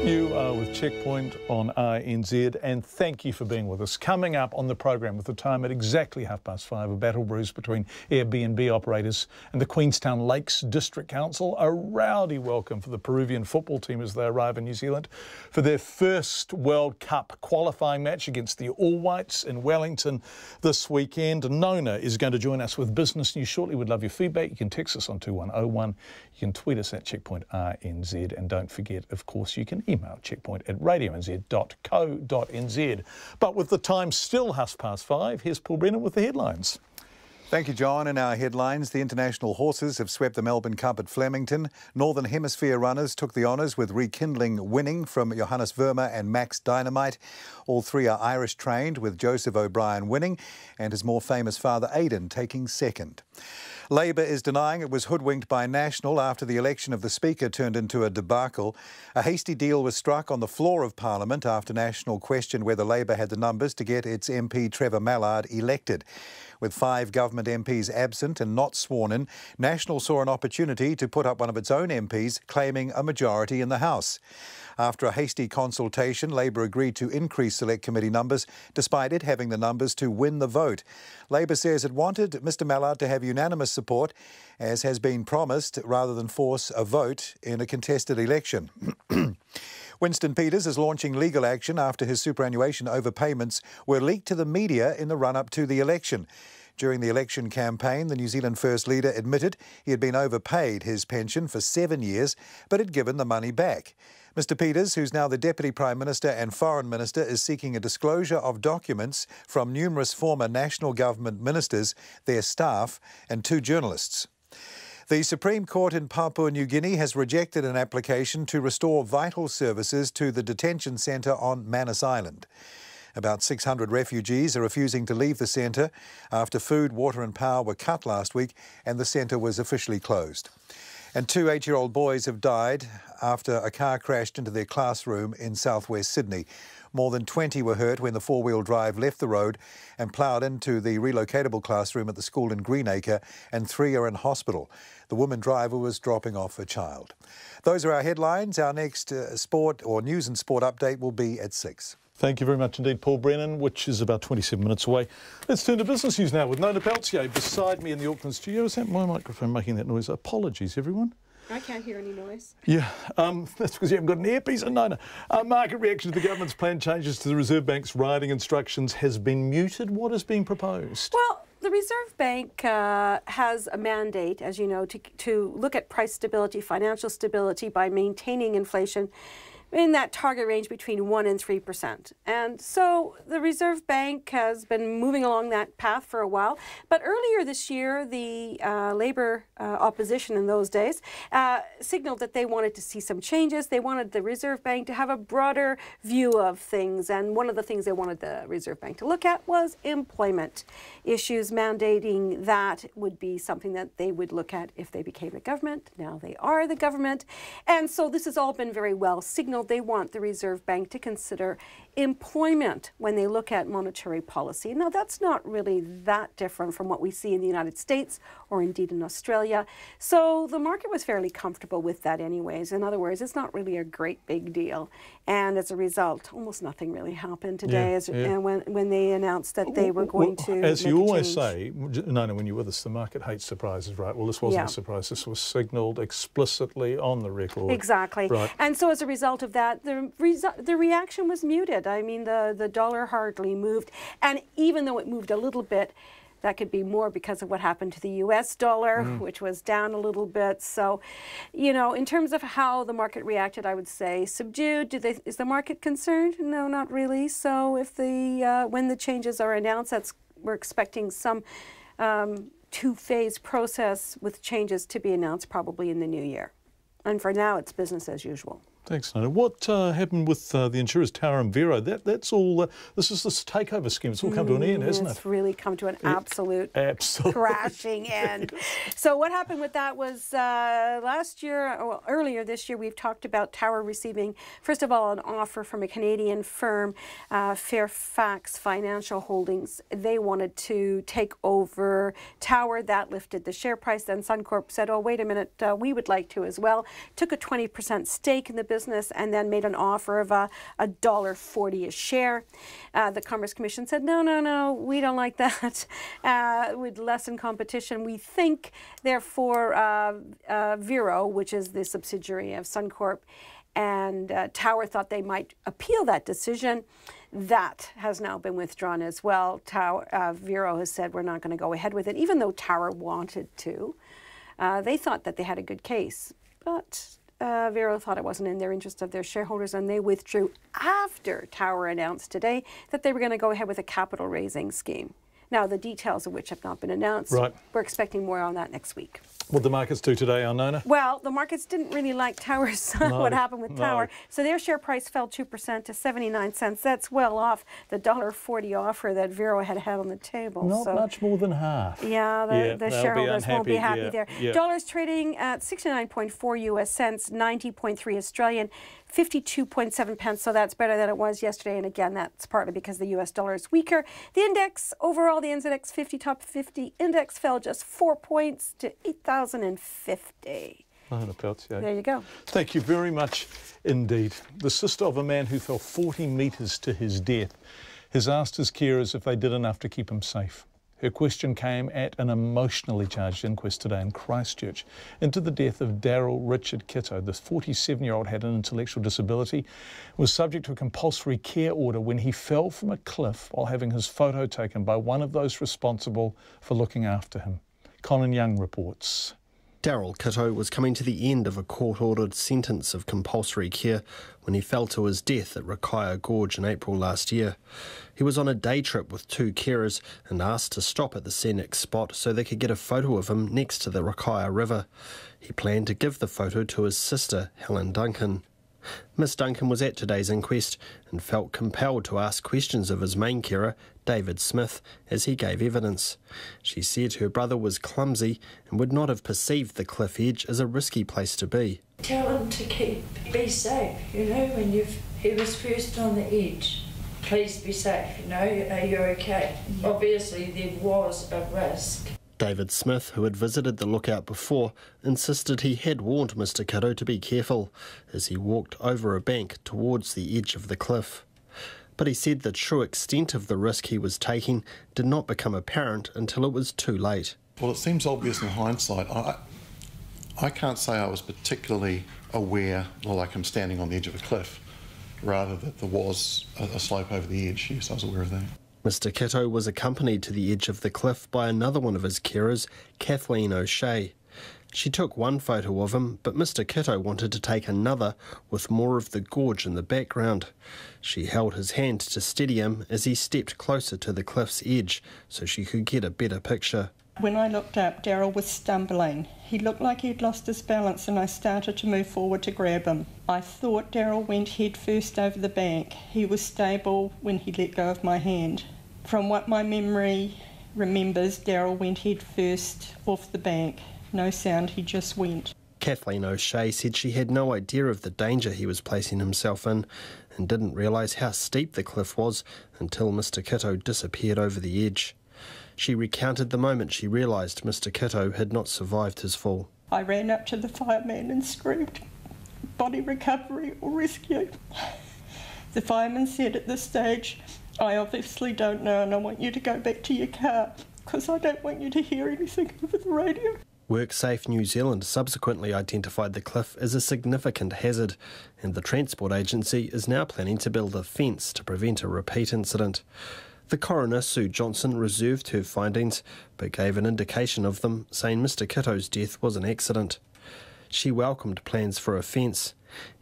You are with Checkpoint on RNZ, and thank you for being with us. Coming up on the program with the time at exactly 5:30, a battle brews between Airbnb operators and the Queenstown Lakes District Council. A rowdy welcome for the Peruvian football team as they arrive in New Zealand for their first World Cup qualifying match against the All Whites in Wellington this weekend. Nona is going to join us with business news shortly. We'd love your feedback. You can text us on 2101. You can tweet us at Checkpoint RNZ, and don't forget, of course, you can email checkpoint@radionz.co.nz. But with the time still 5:30, here's Paul Brennan with the headlines. Thank you, John. In our headlines, the international horses have swept the Melbourne Cup at Flemington. Northern Hemisphere runners took the honours with Rekindling winning from Johannes Verma and Max Dynamite. All three are Irish trained, with Joseph O'Brien winning and his more famous father Aidan taking second. Labor is denying it was hoodwinked by National after the election of the Speaker turned into a debacle. A hasty deal was struck on the floor of Parliament after National questioned whether Labor had the numbers to get its MP Trevor Mallard elected. With 5 government MPs absent and not sworn in, National saw an opportunity to put up one of its own MPs, claiming a majority in the House. After a hasty consultation, Labor agreed to increase Select Committee numbers, despite it having the numbers to win the vote. Labor says it wanted Mr Mallard to have unanimous support, as has been promised, rather than force a vote in a contested election. Winston Peters is launching legal action after his superannuation overpayments were leaked to the media in the run-up to the election. During the election campaign, the New Zealand First Leader admitted he had been overpaid his pension for 7 years, but had given the money back. Mr Peters, who's now the Deputy Prime Minister and Foreign Minister, is seeking a disclosure of documents from numerous former national government ministers, their staff and 2 journalists. The Supreme Court in Papua New Guinea has rejected an application to restore vital services to the detention centre on Manus Island. About 600 refugees are refusing to leave the centre after food, water and power were cut last week and the centre was officially closed. And 2 8-year-old boys have died after a car crashed into their classroom in southwest Sydney. More than 20 were hurt when the 4-wheel drive left the road and ploughed into the relocatable classroom at the school in Greenacre, and 3 are in hospital. The woman driver was dropping off a child. Those are our headlines. Our next sport or news and sport update will be at 6. Thank you very much indeed, Paul Brennan, which is about 27 minutes away. Let's turn to business news now with Nona Peltier beside me in the Auckland studio. Is that my microphone making that noise? Apologies, everyone. I can't hear any noise. Yeah, that's because you haven't got an earpiece. Nona, market reaction to the government's planned changes to the Reserve Bank's writing instructions has been muted. What is being proposed? Well, the Reserve Bank has a mandate, as you know, to look at price stability, financial stability by maintaining inflation in that target range between 1% and 3%. And so the Reserve Bank has been moving along that path for a while. But earlier this year, the Labour opposition in those days signaled that they wanted to see some changes. They wanted the Reserve Bank to have a broader view of things. And one of the things they wanted the Reserve Bank to look at was employment issues, mandating that would be something that they would look at if they became the government. Now they are the government. And so this has all been very well signaled. They want the Reserve Bank to consider employment when they look at monetary policy. Now, that's not really that different from what we see in the United States or indeed in Australia. So the market was fairly comfortable with that anyways. In other words, it's not really a great big deal. And as a result, almost nothing really happened today when they announced that they were going to As make you a always change. say, Nona, when you're with us, the market hates surprises, right? Well, this wasn't a surprise. This was signalled explicitly on the record. Exactly. Right. And so as a result of that, the reaction was muted. I mean, the dollar hardly moved. And even though it moved a little bit, that could be more because of what happened to the US dollar, which was down a little bit. So, you know, in terms of how the market reacted, I would say subdued. Is the market concerned? No, not really. So if when the changes are announced, that's we're expecting some two-phase process with changes to be announced probably in the new year. And for now, it's business as usual. Thanks, Nona. What happened with the insurers Tower and Vero? That's all. This is this takeover scheme. It's all come to an end, hasn't it? It's really come to an absolute crashing end. So what happened with that was last year, or earlier this year, we've talked about Tower receiving, first of all, an offer from a Canadian firm, Fairfax Financial Holdings. They wanted to take over Tower. That lifted the share price. Then Suncorp said, oh, wait a minute, we would like to as well. Took a 20% stake in the business and then made an offer of $1.40 a share. The Commerce Commission said, no, we don't like that. Would lessen competition. We think, therefore, Vero, which is the subsidiary of Suncorp, and Tower thought they might appeal that decision. That has now been withdrawn as well. Vero has said we're not going to go ahead with it, even though Tower wanted to. They thought that they had a good case, but Vero thought it wasn't in their interest of their shareholders, and they withdrew after Tower announced today that they were going to go ahead with a capital raising scheme. Now, the details of which have not been announced. Right. We're expecting more on that next week. What the markets do today, Nona? Well, the markets didn't really like Tower's what happened with Tower. So their share price fell 2% to 79 cents. That's well off the $1.40 offer that Vero had on the table. Not much more than half. Yeah, the shareholders won't be happy there. Yeah. Dollars trading at 69.4 US cents, 90.3 Australian, 52.7 pence, so that's better than it was yesterday, and again, that's partly because the US dollar is weaker. The index, overall, the NZX 50 top 50 index fell just 4 points to 8,050. There you go. Thank you very much indeed. The sister of a man who fell 40 metres to his death has asked his carers if they did enough to keep him safe. Her question came at an emotionally charged inquest today in Christchurch into the death of Daryl Richard Kitto. The 47-year-old had an intellectual disability, was subject to a compulsory care order when he fell from a cliff while having his photo taken by one of those responsible for looking after him. Colin Young reports. Daryl Kitto was coming to the end of a court-ordered sentence of compulsory care when he fell to his death at Rakaya Gorge in April last year. He was on a day trip with two carers and asked to stop at the scenic spot so they could get a photo of him next to the Rakaya River. He planned to give the photo to his sister, Helen Duncan. Miss Duncan was at today's inquest and felt compelled to ask questions of his main carer, David Smith, as he gave evidence. She said her brother was clumsy and would not have perceived the cliff edge as a risky place to be. Tell him to be safe, when he was first on the edge. Please be safe, are you okay? Obviously there was a risk. David Smith, who had visited the lookout before, insisted he had warned Mr Kitto to be careful as he walked over a bank towards the edge of the cliff. But he said the true extent of the risk he was taking did not become apparent until it was too late. Well, it seems obvious in hindsight. I can't say I was particularly aware, like I'm standing on the edge of a cliff, rather that there was a slope over the edge. Yes, I was aware of that. Mr Kitto was accompanied to the edge of the cliff by another one of his carers, Kathleen O'Shea. She took one photo of him, but Mr Kitto wanted to take another with more of the gorge in the background. She held his hand to steady him as he stepped closer to the cliff's edge so she could get a better picture. When I looked up, Daryl was stumbling. He looked like he'd lost his balance and I started to move forward to grab him. I thought Daryl went head first over the bank. He was stable when he let go of my hand. From what my memory remembers, Daryl went head first off the bank. No sound, he just went. Kathleen O'Shea said she had no idea of the danger he was placing himself in and didn't realise how steep the cliff was until Mr Kitto disappeared over the edge. She recounted the moment she realised Mr Kitto had not survived his fall. I ran up to the fireman and screamed, "Body recovery or rescue." The fireman said at this stage, "I obviously don't know and I want you to go back to your car because I don't want you to hear anything over the radio." WorkSafe New Zealand subsequently identified the cliff as a significant hazard, and the Transport Agency is now planning to build a fence to prevent a repeat incident. The coroner, Sue Johnson, reserved her findings, but gave an indication of them, saying Mr Kitto's death was an accident. She welcomed plans for a fence,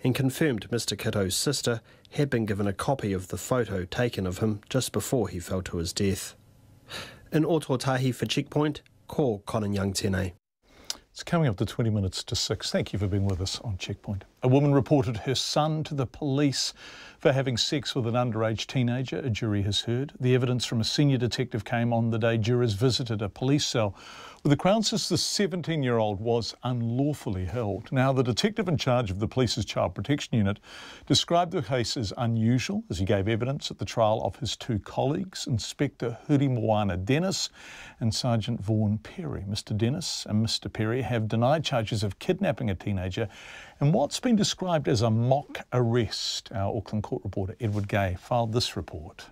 and confirmed Mr Kitto's sister had been given a copy of the photo taken of him just before he fell to his death. In Ototahi for Checkpoint, ko Conan Young tēnei. It's coming up to 20 minutes to 6. Thank you for being with us on Checkpoint. A woman reported her son to the police for having sex with an underage teenager, a jury has heard. The evidence from a senior detective came on the day jurors visited a police cell where the Crown says the 17-year-old was unlawfully held. Now, the detective in charge of the police's child protection unit described the case as unusual as he gave evidence at the trial of his two colleagues, Inspector Huri Moana Dennis and Sergeant Vaughan Perry. Mr Dennis and Mr Perry have denied charges of kidnapping a teenager in what's been described as a mock arrest. Our Auckland court reporter Edward Gay filed this report.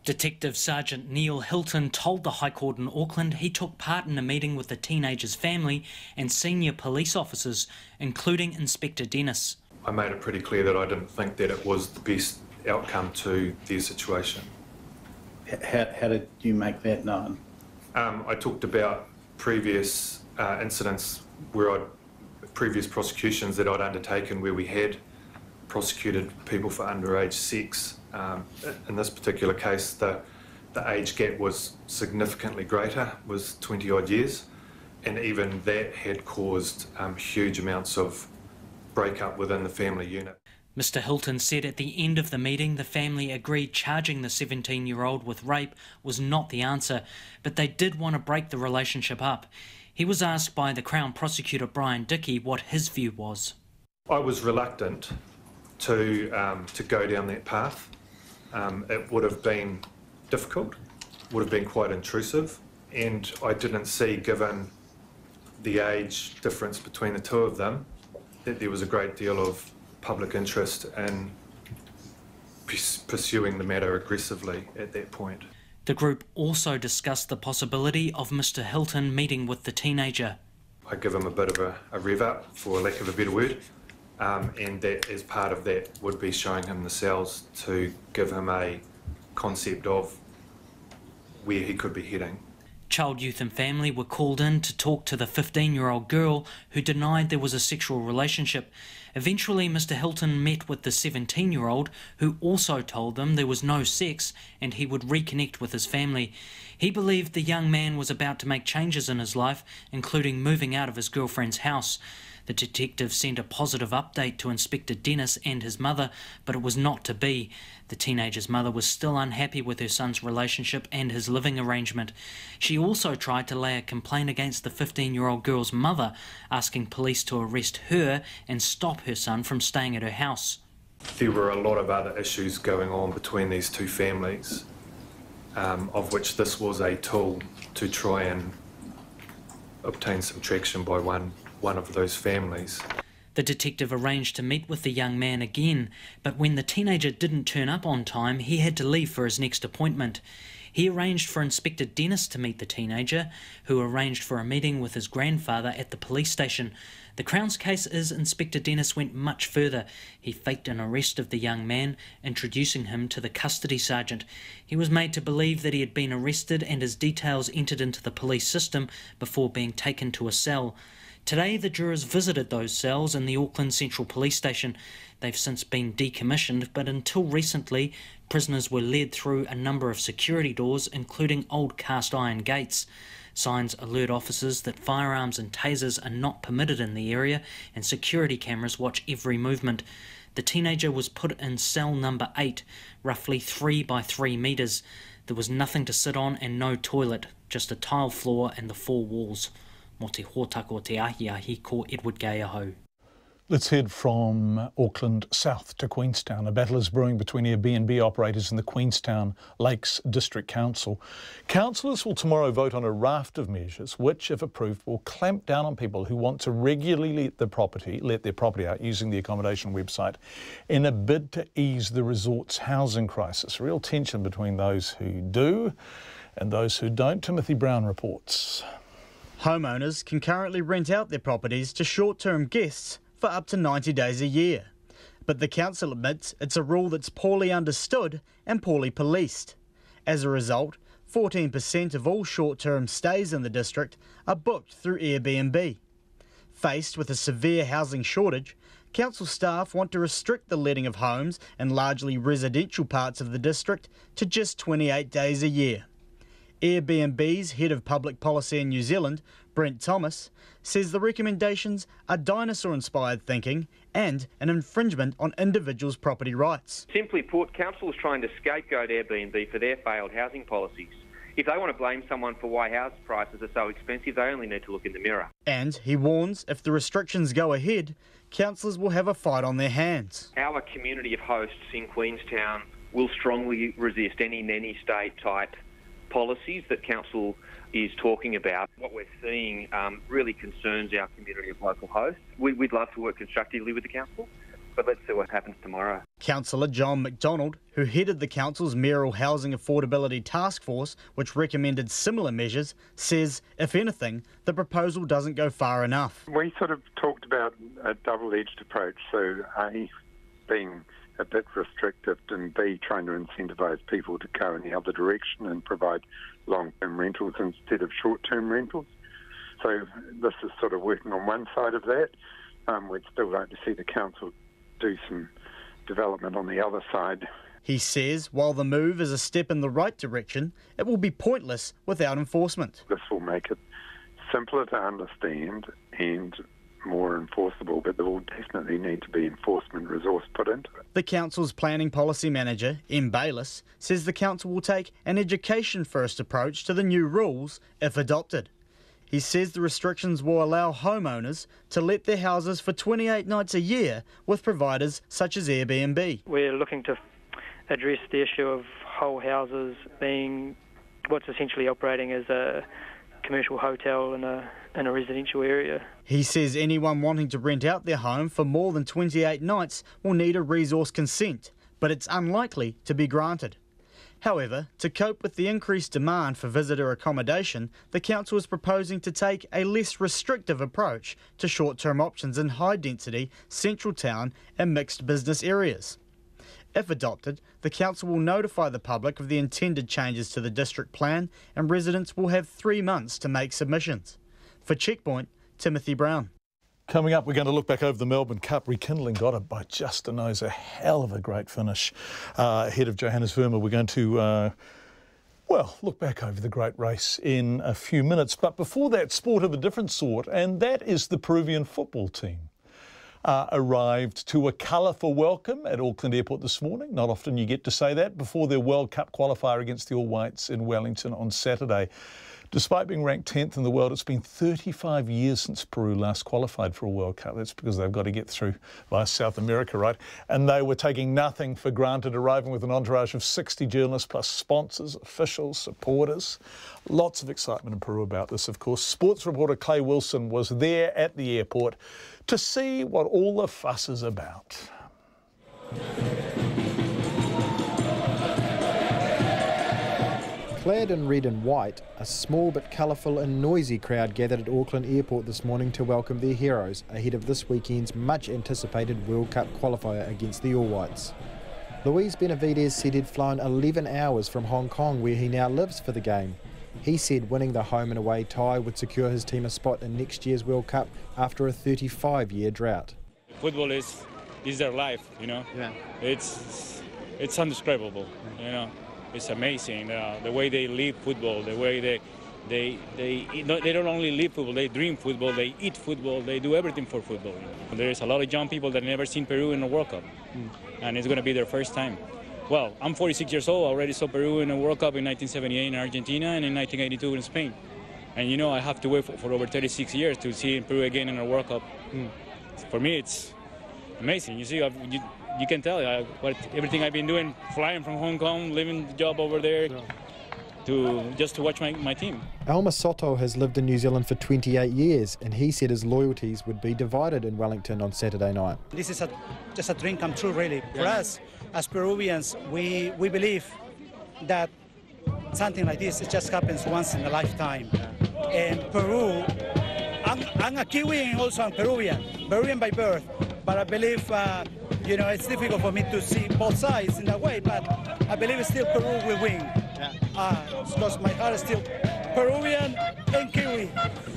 Detective Sergeant Neil Hilton told the High Court in Auckland he took part in a meeting with the teenager's family and senior police officers, including Inspector Dennis. I made it pretty clear that I didn't think that it was the best outcome to their situation. How did you make that known? I talked about previous incidents where previous prosecutions that I'd undertaken where we had prosecuted people for underage sex. In this particular case, the age gap was significantly greater, was 20 odd years, and even that had caused huge amounts of breakup within the family unit. Mr Hilton said at the end of the meeting the family agreed charging the 17-year-old with rape was not the answer, but they did want to break the relationship up. He was asked by the Crown Prosecutor Brian Dickey what his view was. I was reluctant to go down that path. It would have been difficult, would have been quite intrusive, and I didn't see, given the age difference between the two of them, that there was a great deal of public interest in pursuing the matter aggressively at that point. The group also discussed the possibility of Mr Hilton meeting with the teenager. I give him a bit of a rev up, for lack of a better word, and that as part of that would be showing him the cells to give him a concept of where he could be heading. Child, Youth and Family were called in to talk to the 15-year-old girl who denied there was a sexual relationship. Eventually, Mr Hilton met with the 17-year-old who also told them there was no sex and he would reconnect with his family. He believed the young man was about to make changes in his life, including moving out of his girlfriend's house. The detective sent a positive update to Inspector Dennis and his mother, but it was not to be. The teenager's mother was still unhappy with her son's relationship and his living arrangement. She also tried to lay a complaint against the 15-year-old girl's mother, asking police to arrest her and stop her son from staying at her house. There were a lot of other issues going on between these two families, of which this was a tool to try and obtain some traction by one of those families. The detective arranged to meet with the young man again, but when the teenager didn't turn up on time, he had to leave for his next appointment. He arranged for Inspector Dennis to meet the teenager, who arranged for a meeting with his grandfather at the police station. The Crown's case is Inspector Dennis went much further. He faked an arrest of the young man, introducing him to the custody sergeant. He was made to believe that he had been arrested and his details entered into the police system before being taken to a cell. Today, the jurors visited those cells in the Auckland Central Police Station. They've since been decommissioned, but until recently, prisoners were led through a number of security doors, including old cast iron gates. Signs alert officers that firearms and tasers are not permitted in the area, and security cameras watch every movement. The teenager was put in cell number 8, roughly 3 by 3 metres. There was nothing to sit on and no toilet, just a tile floor and the 4 walls. Mo te hōtako te ahi ko Edward Gay aho. Let's head from Auckland south to Queenstown. A battle is brewing between Airbnb operators and the Queenstown Lakes District Council. Councillors will tomorrow vote on a raft of measures which, if approved, will clamp down on people who want to regularly let their property out using the accommodation website in a bid to ease the resort's housing crisis. Real tension between those who do and those who don't. Timothy Brown reports. Homeowners can currently rent out their properties to short-term guests for up to 90 days a year. But the council admits it's a rule that's poorly understood and poorly policed. As a result, 14% of all short-term stays in the district are booked through Airbnb. Faced with a severe housing shortage, council staff want to restrict the letting of homes in largely residential parts of the district to just 28 days a year. Airbnb's head of public policy in New Zealand, Brent Thomas, says the recommendations are dinosaur-inspired thinking and an infringement on individuals' property rights. Simply put, council is trying to scapegoat Airbnb for their failed housing policies. If they want to blame someone for why house prices are so expensive, they only need to look in the mirror. And he warns if the restrictions go ahead, councillors will have a fight on their hands. Our community of hosts in Queenstown will strongly resist any nanny state type policies that council is talking about. What we're seeing really concerns our community of local hosts. We'd love to work constructively with the council, but let's see what happens tomorrow. Councillor John McDonald, who headed the council's mayoral housing affordability task force, which recommended similar measures, says, if anything, the proposal doesn't go far enough. We sort of talked about a double-edged approach, so A, being a bit restrictive, and B, trying to incentivise people to go in the other direction and provide long-term rentals instead of short-term rentals. So this is sort of working on one side of that. We'd still like to see the council do some development on the other side. He says while the move is a step in the right direction, it will be pointless without enforcement. This will make it simpler to understand and more enforceable, but there will definitely need to be enforcement resource put into it. The council's planning policy manager, M. Bayliss, says the council will take an education-first approach to the new rules if adopted. He says the restrictions will allow homeowners to let their houses for 28 nights a year with providers such as Airbnb. We're looking to address the issue of whole houses being what's essentially operating as a commercial hotel in a residential area. He says anyone wanting to rent out their home for more than 28 nights will need a resource consent, but it's unlikely to be granted. However, to cope with the increased demand for visitor accommodation, the council is proposing to take a less restrictive approach to short-term options in high-density, central town and mixed business areas. If adopted, the council will notify the public of the intended changes to the district plan, and residents will have 3 months to make submissions. For Checkpoint, Timothy Brown. Coming up, we're going to look back over the Melbourne Cup. Rekindling got it by just a nose. A hell of a great finish. Ahead of Johannes Verma, we're going to, look back over the great race in a few minutes. But before that, sport of a different sort, and that is the Peruvian football team. Arrived to a colourful welcome at Auckland Airport this morning. Not often you get to say that before their World Cup qualifier against the All Whites in Wellington on Saturday. Despite being ranked 10th in the world, it's been 35 years since Peru last qualified for a World Cup. That's because they've got to get through via South America, right? And they were taking nothing for granted, arriving with an entourage of 60 journalists plus sponsors, officials, supporters. Lots of excitement in Peru about this, of course. Sports reporter Clay Wilson was there at the airport to see what all the fuss is about. Clad in red and white, a small but colourful and noisy crowd gathered at Auckland Airport this morning to welcome their heroes ahead of this weekend's much-anticipated World Cup qualifier against the All Whites. Luis Benavides said he'd flown 11 hours from Hong Kong, where he now lives, for the game. He said winning the home and away tie would secure his team a spot in next year's World Cup after a 35-year drought. Football is their life, you know. Yeah. It's indescribable, you know. It's amazing the way they live football, the way they don't only live football, they dream football, they eat football, they do everything for football. There's a lot of young people that have never seen Peru in a World Cup, and it's going to be their first time. Well, I'm 46 years old. I already saw Peru in a World Cup in 1978 in Argentina and in 1982 in Spain. And you know, I have to wait for over 36 years to see Peru again in a World Cup. For me, it's amazing. You see, you can tell everything I've been doing, flying from Hong Kong, leaving the job over there, just to watch my team. Alma Soto has lived in New Zealand for 28 years, and he said his loyalties would be divided in Wellington on Saturday night. This is just a dream come true, really. For us, as Peruvians, we believe that something like this, it just happens once in a lifetime. And Peru, I'm a Kiwi and also I'm Peruvian by birth, but I believe, you know, it's difficult for me to see both sides in that way, but I believe still Peru will win. Because my heart is still Peruvian and Kiwi.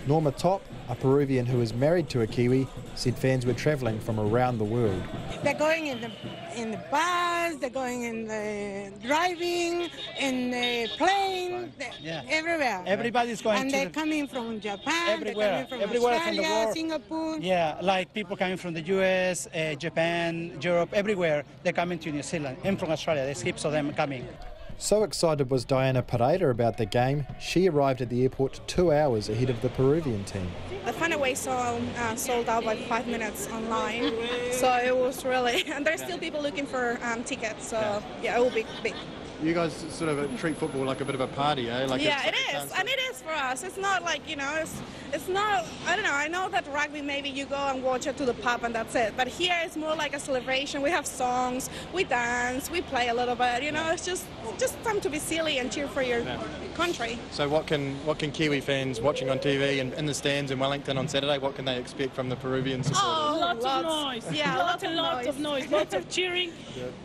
Norma Top, a Peruvian who is married to a Kiwi, said fans were travelling from around the world. They're going in the bus, they're going in the driving, in the plane, everywhere. Everybody's going and to they're coming from Japan, everywhere, they're coming from everywhere Australia, from the world. Singapore. Yeah, like people coming from the US, Japan, Europe, everywhere. They're coming to New Zealand and from Australia. There's heaps of them coming. So excited was Diana Pereira about the game, she arrived at the airport 2 hours ahead of the Peruvian team. The Funaway sold out by 5 minutes online, so it was really, and there's still people looking for tickets, so yeah, it will be big. You guys sort of treat football like a bit of a party, eh? Like yeah, it is, and it is for us. It's not like, you know, it's not, I don't know, I know that rugby maybe you go and watch it to the pub and that's it, but here it's more like a celebration. We have songs, we dance, we play a little bit, you know, it's just time to be silly and cheer for your country. So what can Kiwi fans watching on TV and in the stands in Wellington on Saturday, what can they expect from the Peruvian supporters? Oh, lots of noise. Yeah, lots of noise, lots of cheering,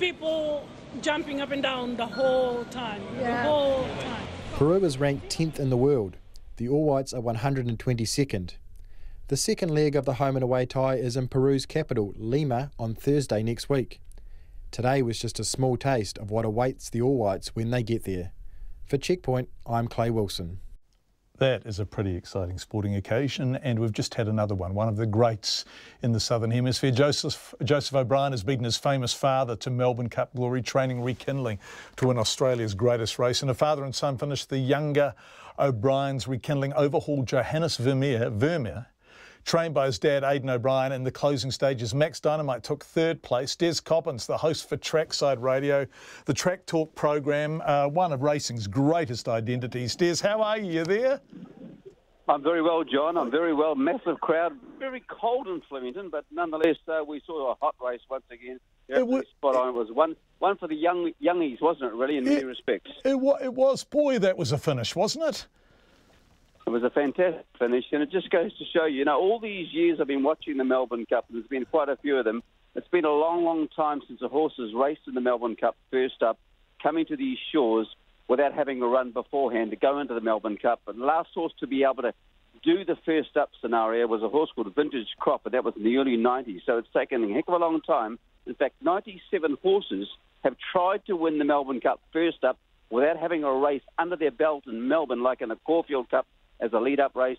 people jumping up and down the whole time, the whole time. Peru is ranked 10th in the world. The All Whites are 122nd. The second leg of the home and away tie is in Peru's capital, Lima, on Thursday next week. Today was just a small taste of what awaits the All Whites when they get there. For Checkpoint, I'm Clay Wilson. That is a pretty exciting sporting occasion, and we've just had another one of the greats in the Southern Hemisphere. Joseph O'Brien has beaten his famous father to Melbourne Cup glory, training rekindling to win Australia's greatest race. And a father and son finished the younger O'Brien's rekindling overhauled Johannes Vermeer, trained by his dad, Aidan O'Brien. In the closing stages, Max Dynamite took third place. Des Coppins, the host for Trackside Radio, the Track Talk program, one of racing's greatest identities. Des, how are you? You there? I'm very well, John. I'm very well. Massive crowd. Very cold in Flemington, but nonetheless, we saw a hot race once again. Spot on. It was one for the youngies, wasn't it, really, in many respects? It was. Boy, that was a finish, wasn't it? It was a fantastic finish, and it just goes to show you, all these years I've been watching the Melbourne Cup, and there's been quite a few of them. It's been a long, long time since a horse has raced in the Melbourne Cup first up, coming to these shores without having a run beforehand to go into the Melbourne Cup. But the last horse to be able to do the first up scenario was a horse called Vintage Crop, and that was in the early 90s. So it's taken a heck of a long time. In fact, 97 horses have tried to win the Melbourne Cup first up without having a race under their belt in Melbourne, like in the Caulfield Cup, as a lead-up race,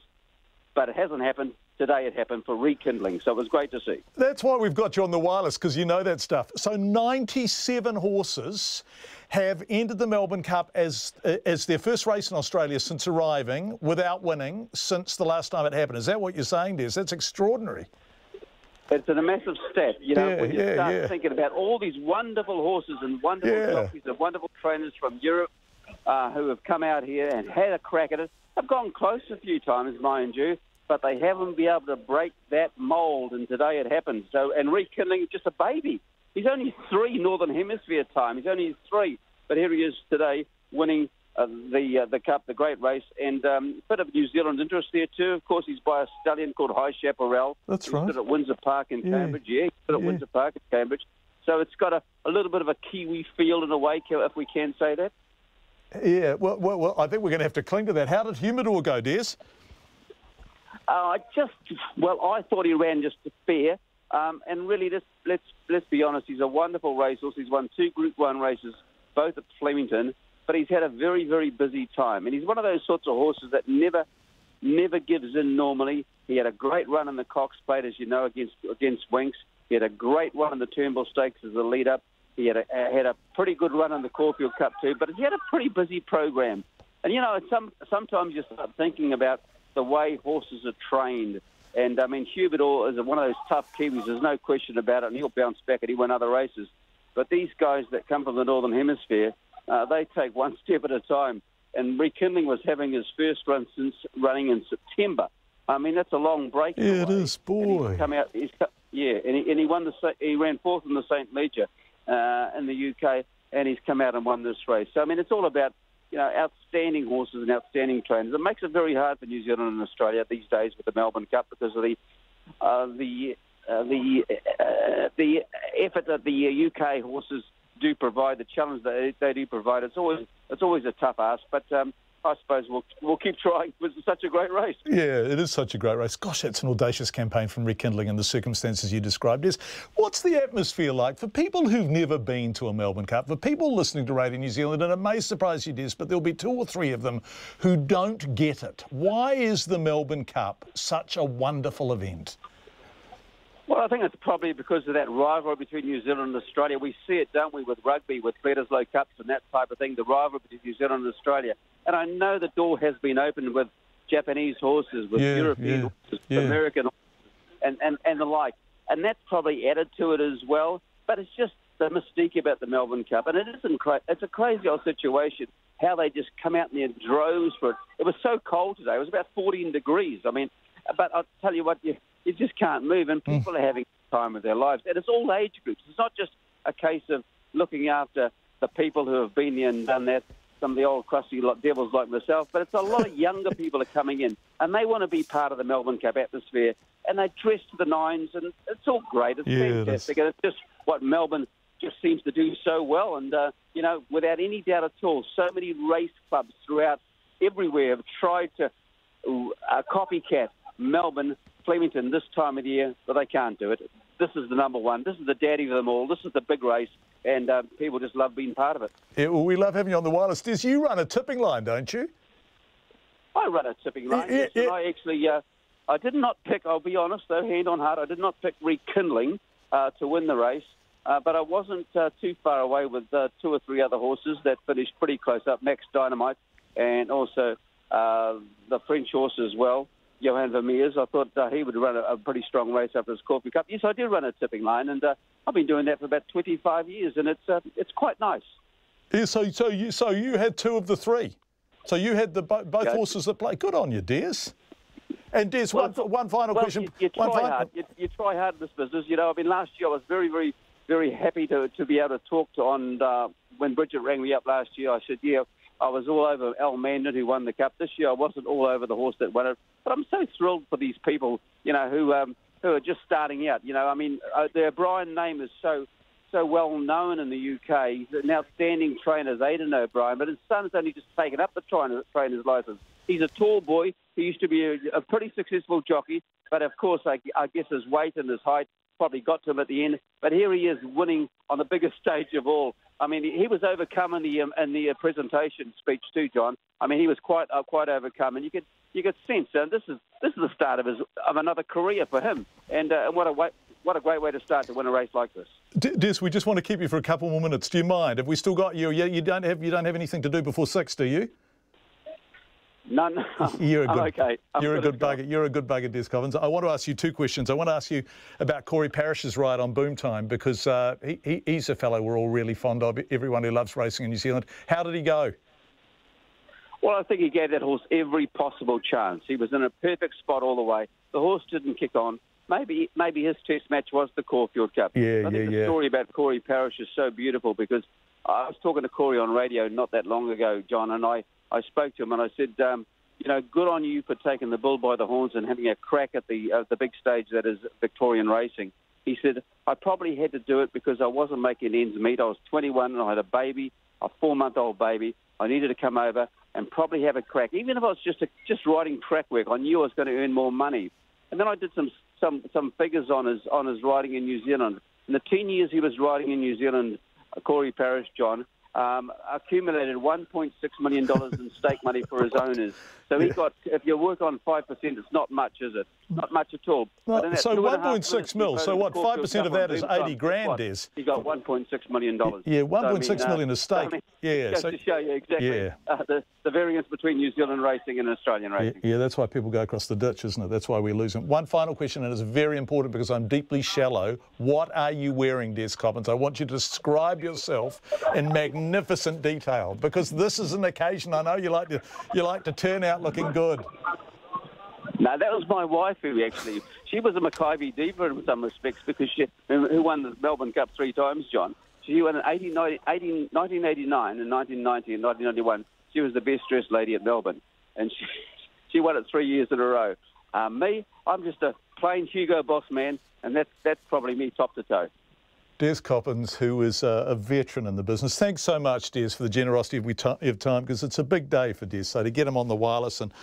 but it hasn't happened. Today it happened for rekindling, so it was great to see. That's why we've got you on the wireless, because you know that stuff. So 97 horses have entered the Melbourne Cup as their first race in Australia since arriving, without winning, since the last time it happened. Is that what you're saying, Des? That's extraordinary. It's a massive stat, when you start thinking about all these wonderful horses and wonderful jockeys and wonderful trainers from Europe who have come out here and had a crack at it. They've gone close a few times, mind you, but they haven't been able to break that mould, and today it happened. So, and rekindling, just a baby. He's only 3 Northern Hemisphere time. He's only 3, but here he is today winning the Cup, the great race, and a bit of New Zealand interest there too. Of course, he's by a stallion called High Chaparral. That's right. He's at Windsor Park in Cambridge. He's at Windsor Park in Cambridge. So it's got a little bit of a Kiwi feel in a way, if we can say that. Yeah, well, I think we're going to have to cling to that. How did Humidor go, Des? I thought he ran just fair. And really, let's be honest, he's a wonderful racehorse. He's won 2 Group 1 races, both at Flemington, but he's had a very, very busy time. And he's one of those sorts of horses that never gives in normally. He had a great run in the Cox Plate, as you know, against Winks. He had a great run in the Turnbull Stakes as a lead-up. He had a pretty good run in the Caulfield Cup too, but he had a pretty busy program. And, sometimes you start thinking about the way horses are trained. And, Humidor is one of those tough Kiwis. There's no question about it, and he'll bounce back and he'll win other races. But these guys that come from the Northern Hemisphere, they take one step at a time. And rekindling was having his first run since running in September. That's a long break. Yeah, it is, boy. He's come out, and he won he ran 4th in the St. Leger in the UK, and he's come out and won this race. So, it's all about, outstanding horses and outstanding trainers. It makes it very hard for New Zealand and Australia these days with the Melbourne Cup because of the effort that the UK horses do provide, the challenge that they do provide. It's always a tough ask, but I suppose we'll keep trying. It was such a great race. Yeah, it is such a great race. Gosh, that's an audacious campaign from rekindling in the circumstances you described. What's the atmosphere like for people who've never been to a Melbourne Cup, for people listening to Radio New Zealand, and it may surprise you, Des, but there'll be 2 or 3 of them who don't get it. Why is the Melbourne Cup such a wonderful event? Well, I think it's probably because of that rivalry between New Zealand and Australia. We see it, don't we, with rugby, with Bledisloe Cups and that type of thing, the rivalry between New Zealand and Australia. And I know the door has been opened with Japanese horses, with European horses, American horses, and the like. And that's probably added to it as well. But it's just the mystique about the Melbourne Cup. And it's a crazy old situation, how they just come out in their droves for it. It was so cold today. It was about 14 degrees. I mean, but I'll tell you what, you just can't move, and people are having time of their lives. And it's all age groups. It's not just a case of looking after the people who have been there and done that, some of the old crusty devils like myself, but it's a lot of younger people are coming in, and they want to be part of the Melbourne Cup atmosphere, and they dress to the nines, and it's all great. It's fantastic, and it's just what Melbourne just seems to do so well. And, without any doubt at all, so many race clubs throughout everywhere have tried to copycat Melbourne, Flemington this time of the year, but they can't do it. This is the number one. This is the daddy of them all. This is the big race, and people just love being part of it. Yeah, well, we love having you on the wireless. Des, you run a tipping line, don't you? I run a tipping line, yes, and I actually, I did not pick, I'll be honest though, hand on heart, I did not pick Rekindling to win the race, but I wasn't too far away with 2 or 3 other horses that finished pretty close up, Max Dynamite, and also the French horse as well, Johan Vermeers. I thought he would run a pretty strong race after his Caulfield Cup. Yes, I do run a tipping line, and I've been doing that for about 25 years, and it's quite nice. Yeah, so you had 2 of the 3. So you had both horses that play. Good on you, Des. And Des, one final question. You try hard. You try hard in this business. I mean, last year I was very, very, very happy to be able to talk to when Bridget rang me up last year. I said, I was all over Al Mandan, who won the Cup. This year I wasn't all over the horse that won it. But I'm so thrilled for these people, who are just starting out. I mean, the O'Brien name is so well known in the UK. He's an outstanding trainer, Aidan O'Brien, but his son's only just taken up the trainer's licence. He's a tall boy. He used to be a pretty successful jockey, but of course I guess his weight and his height probably got to him at the end. But here he is winning on the biggest stage of all. I mean, he was overcome in the presentation speech too, John. I mean, he was quite overcome, and you could sense this is the start of another career for him. And what a great way to start to win a race like this. Des, we just want to keep you for a couple more minutes. Do you mind? Have we still got you? You don't have anything to do before 6, do you? No. You're a good, okay. You're a good bugger. You're a good bugger, Des Coppins. I want to ask you 2 questions. I want to ask you about Corey Parrish's ride on Boom Time, because he's a fellow we're all really fond of, everyone who loves racing in New Zealand. How did he go? Well, I think he gave that horse every possible chance. He was in a perfect spot all the way. The horse didn't kick on. Maybe his test match was the Caulfield Cup. I think the story about Corey Parrish is so beautiful, because I was talking to Corey on radio not that long ago, John, and I spoke to him and I said, good on you for taking the bull by the horns and having a crack at the big stage that is Victorian racing. He said, I probably had to do it because I wasn't making ends meet. I was 21 and I had a baby, a 4-month-old baby. I needed to come over and probably have a crack. Even if I was just riding track work, I knew I was going to earn more money. And then I did some figures on his riding in New Zealand. In the 10 years he was riding in New Zealand, Corey Parrish, John, accumulated $1.6 million in stake money for his owners. So he got, if you work on 5%, it's not much, is it? Not much at all. So 1.6 mil. So what? 5% of that is 80 grand, Des. He got $1.6 million. Yeah, 1.6 million is stake. Just to show you exactly the variance between New Zealand racing and Australian racing. Yeah, that's why people go across the ditch, isn't it? That's why we lose them. One final question, and it's very important because I'm deeply shallow. What are you wearing, Des Coppins? I want you to describe yourself in magnificent detail, because this is an occasion I know you like to turn out looking good. No, that was my wife she was a Mackay diva in some respects, because who won the Melbourne Cup 3 times, John. She won in 1989 and 1990 and 1991. She was the best dressed lady at Melbourne, and she won it 3 years in a row. Me, I'm just a plain Hugo Boss man, and that's probably me top to toe. Des Coppins, who is a veteran in the business. Thanks so much, Des, for the generosity of time, because it's a big day for Des. So to get him on the wireless and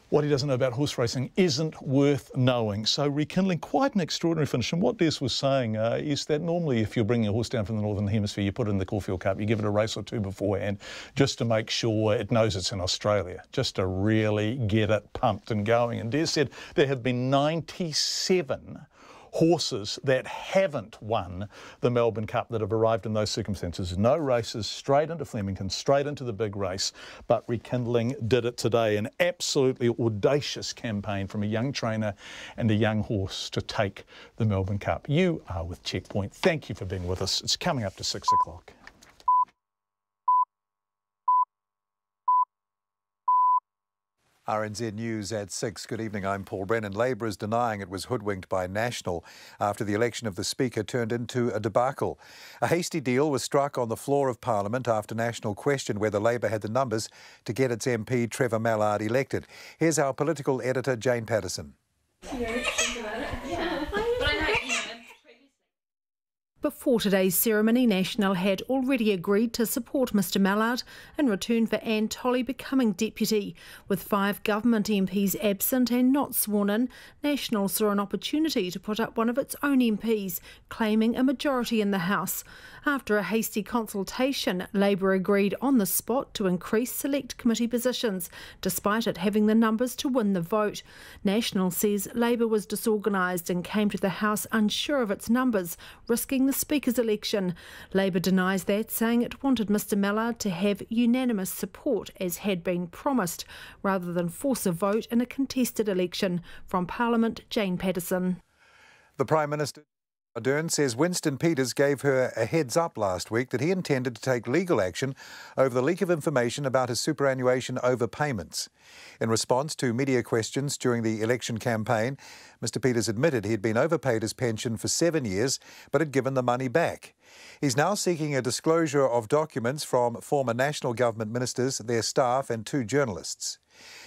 what he doesn't know about horse racing isn't worth knowing. So rekindling, quite an extraordinary finish. And what Des was saying is that normally if you're bringing a horse down from the Northern Hemisphere, you put it in the Caulfield Cup, you give it a race or two beforehand, just to make sure it knows it's in Australia, just to really get it pumped and going. And Des said there have been 97 horses that haven't won the Melbourne Cup that have arrived in those circumstances. No races, straight into Flemington, straight into the big race, but Rekindling did it today. An absolutely audacious campaign from a young trainer and a young horse to take the Melbourne Cup. You are with Checkpoint. Thank you for being with us. It's coming up to 6 o'clock. RNZ News at 6. Good evening, I'm Paul Brennan. Labor is denying it was hoodwinked by National after the election of the Speaker turned into a debacle. A hasty deal was struck on the floor of Parliament after National questioned whether Labor had the numbers to get its MP Trevor Mallard elected. Here's our political editor, Jane Patterson. Before today's ceremony, National had already agreed to support Mr Mallard in return for Anne Tolley becoming deputy. With 5 government MPs absent and not sworn in, National saw an opportunity to put up one of its own MPs, claiming a majority in the House. After a hasty consultation, Labor agreed on the spot to increase select committee positions, despite it having the numbers to win the vote. National says Labor was disorganised and came to the House unsure of its numbers, risking the Speaker's election. Labor denies that, saying it wanted Mr Mallard to have unanimous support as had been promised, rather than force a vote in a contested election. From Parliament, Jane Patterson. The Prime Minister Ardern says Winston Peters gave her a heads up last week that he intended to take legal action over the leak of information about his superannuation overpayments. In response to media questions during the election campaign, Mr Peters admitted he had been overpaid his pension for 7 years but had given the money back. He's now seeking a disclosure of documents from former National Government ministers, their staff and 2 journalists.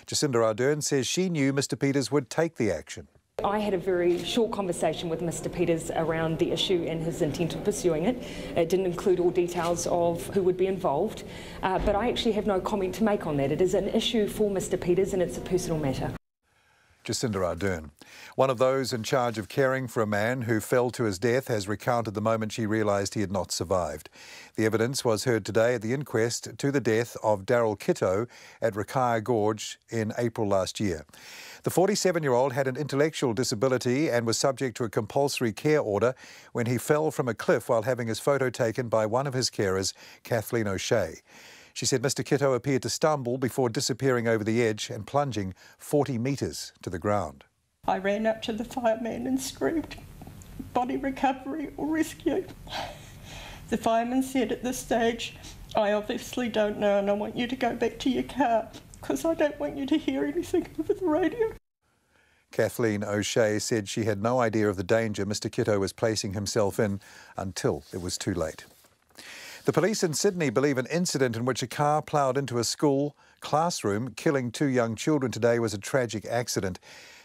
Jacinda Ardern says she knew Mr Peters would take the action. I had a very short conversation with Mr Peters around the issue and his intent of pursuing it. It didn't include all details of who would be involved, but I actually have no comment to make on that. It is an issue for Mr Peters and it's a personal matter. Jacinda Ardern. One of those in charge of caring for a man who fell to his death has recounted the moment she realised he had not survived. The evidence was heard today at the inquest to the death of Daryl Kitto at Rakaya Gorge in April last year. The 47-year-old had an intellectual disability and was subject to a compulsory care order when he fell from a cliff while having his photo taken by one of his carers, Kathleen O'Shea. She said Mr Kitto appeared to stumble before disappearing over the edge and plunging 40 metres to the ground. I ran up to the fireman and screamed, "Body recovery or rescue." The fireman said at this stage, "I obviously don't know and I want you to go back to your car because I don't want you to hear anything over the radio." Kathleen O'Shea said she had no idea of the danger Mr Kitto was placing himself in until it was too late. The police in Sydney believe an incident in which a car ploughed into a school classroom, killing 2 young children today, was a tragic accident.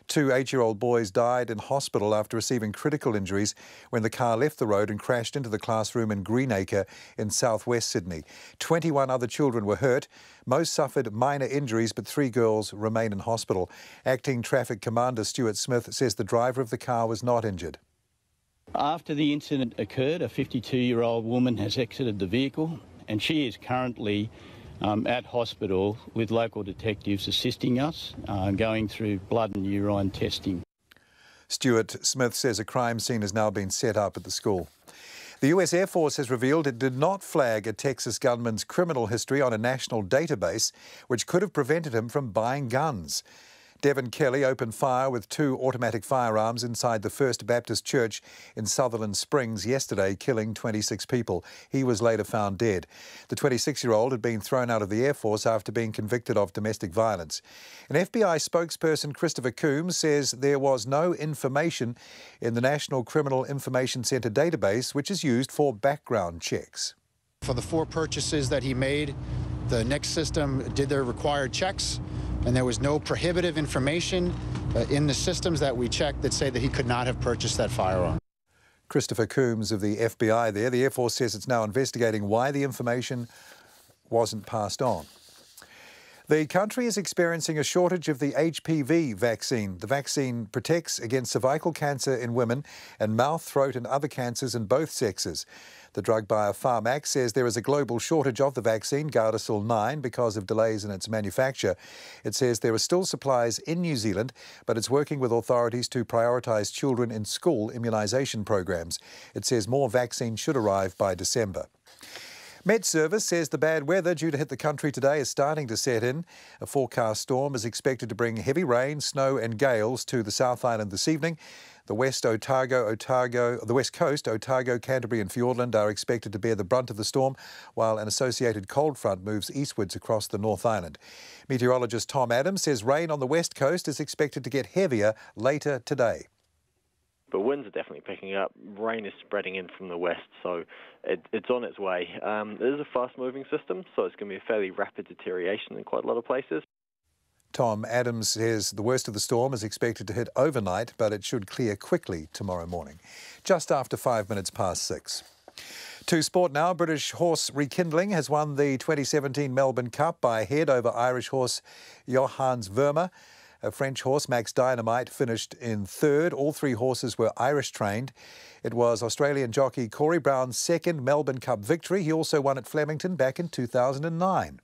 2 8-year-old boys died in hospital after receiving critical injuries when the car left the road and crashed into the classroom in Greenacre in southwest Sydney. 21 other children were hurt. Most suffered minor injuries, but 3 girls remain in hospital. Acting Traffic Commander Stuart Smith says the driver of the car was not injured. After the incident occurred, a 52-year-old woman has exited the vehicle and she is currently at hospital with local detectives assisting us, going through blood and urine testing. Stuart Smith says a crime scene has now been set up at the school. The US Air Force has revealed it did not flag a Texas gunman's criminal history on a national database, which could have prevented him from buying guns. Devon Kelly opened fire with 2 automatic firearms inside the First Baptist Church in Sutherland Springs yesterday, killing 26 people. He was later found dead. The 26-year-old had been thrown out of the Air Force after being convicted of domestic violence. An FBI spokesperson, Christopher Coombs, says there was no information in the National Criminal Information Centre database, which is used for background checks. For the 4 purchases that he made, the NICS system did their required checks, and there was no prohibitive information in the systems that we checked that say that he could not have purchased that firearm. Christopher Coombs of the FBI there. The Air Force says it's now investigating why the information wasn't passed on. The country is experiencing a shortage of the HPV vaccine. The vaccine protects against cervical cancer in women and mouth, throat and other cancers in both sexes. The drug buyer Pharmac says there is a global shortage of the vaccine, Gardasil 9, because of delays in its manufacture. It says there are still supplies in New Zealand, but it's working with authorities to prioritise children in school immunisation programs. It says more vaccine should arrive by December. Met Service says the bad weather due to hit the country today is starting to set in. A forecast storm is expected to bring heavy rain, snow and gales to the South Island this evening. The West Coast, Otago, Canterbury and Fiordland are expected to bear the brunt of the storm, while an associated cold front moves eastwards across the North Island. Meteorologist Tom Adams says rain on the West Coast is expected to get heavier later today. But winds are definitely picking up. Rain is spreading in from the west, so it's on its way. It is a fast-moving system, so it's going to be a fairly rapid deterioration in quite a lot of places. Tom Adams says the worst of the storm is expected to hit overnight, but it should clear quickly tomorrow morning, just after 5 minutes past 6. To sport now, British horse Rekindling has won the 2017 Melbourne Cup by a head over Irish horse Johannes Verma. A French horse, Max Dynamite, finished in third. All three horses were Irish trained. It was Australian jockey Corey Brown's second Melbourne Cup victory. He also won at Flemington back in 2009.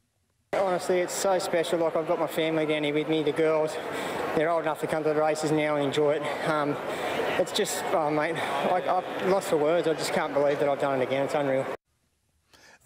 Honestly, it's so special. Like, I've got my family down here with me, the girls. They're old enough to come to the races now and enjoy it. It's just, oh mate, I've lost for words. I just can't believe that I've done it again. It's unreal.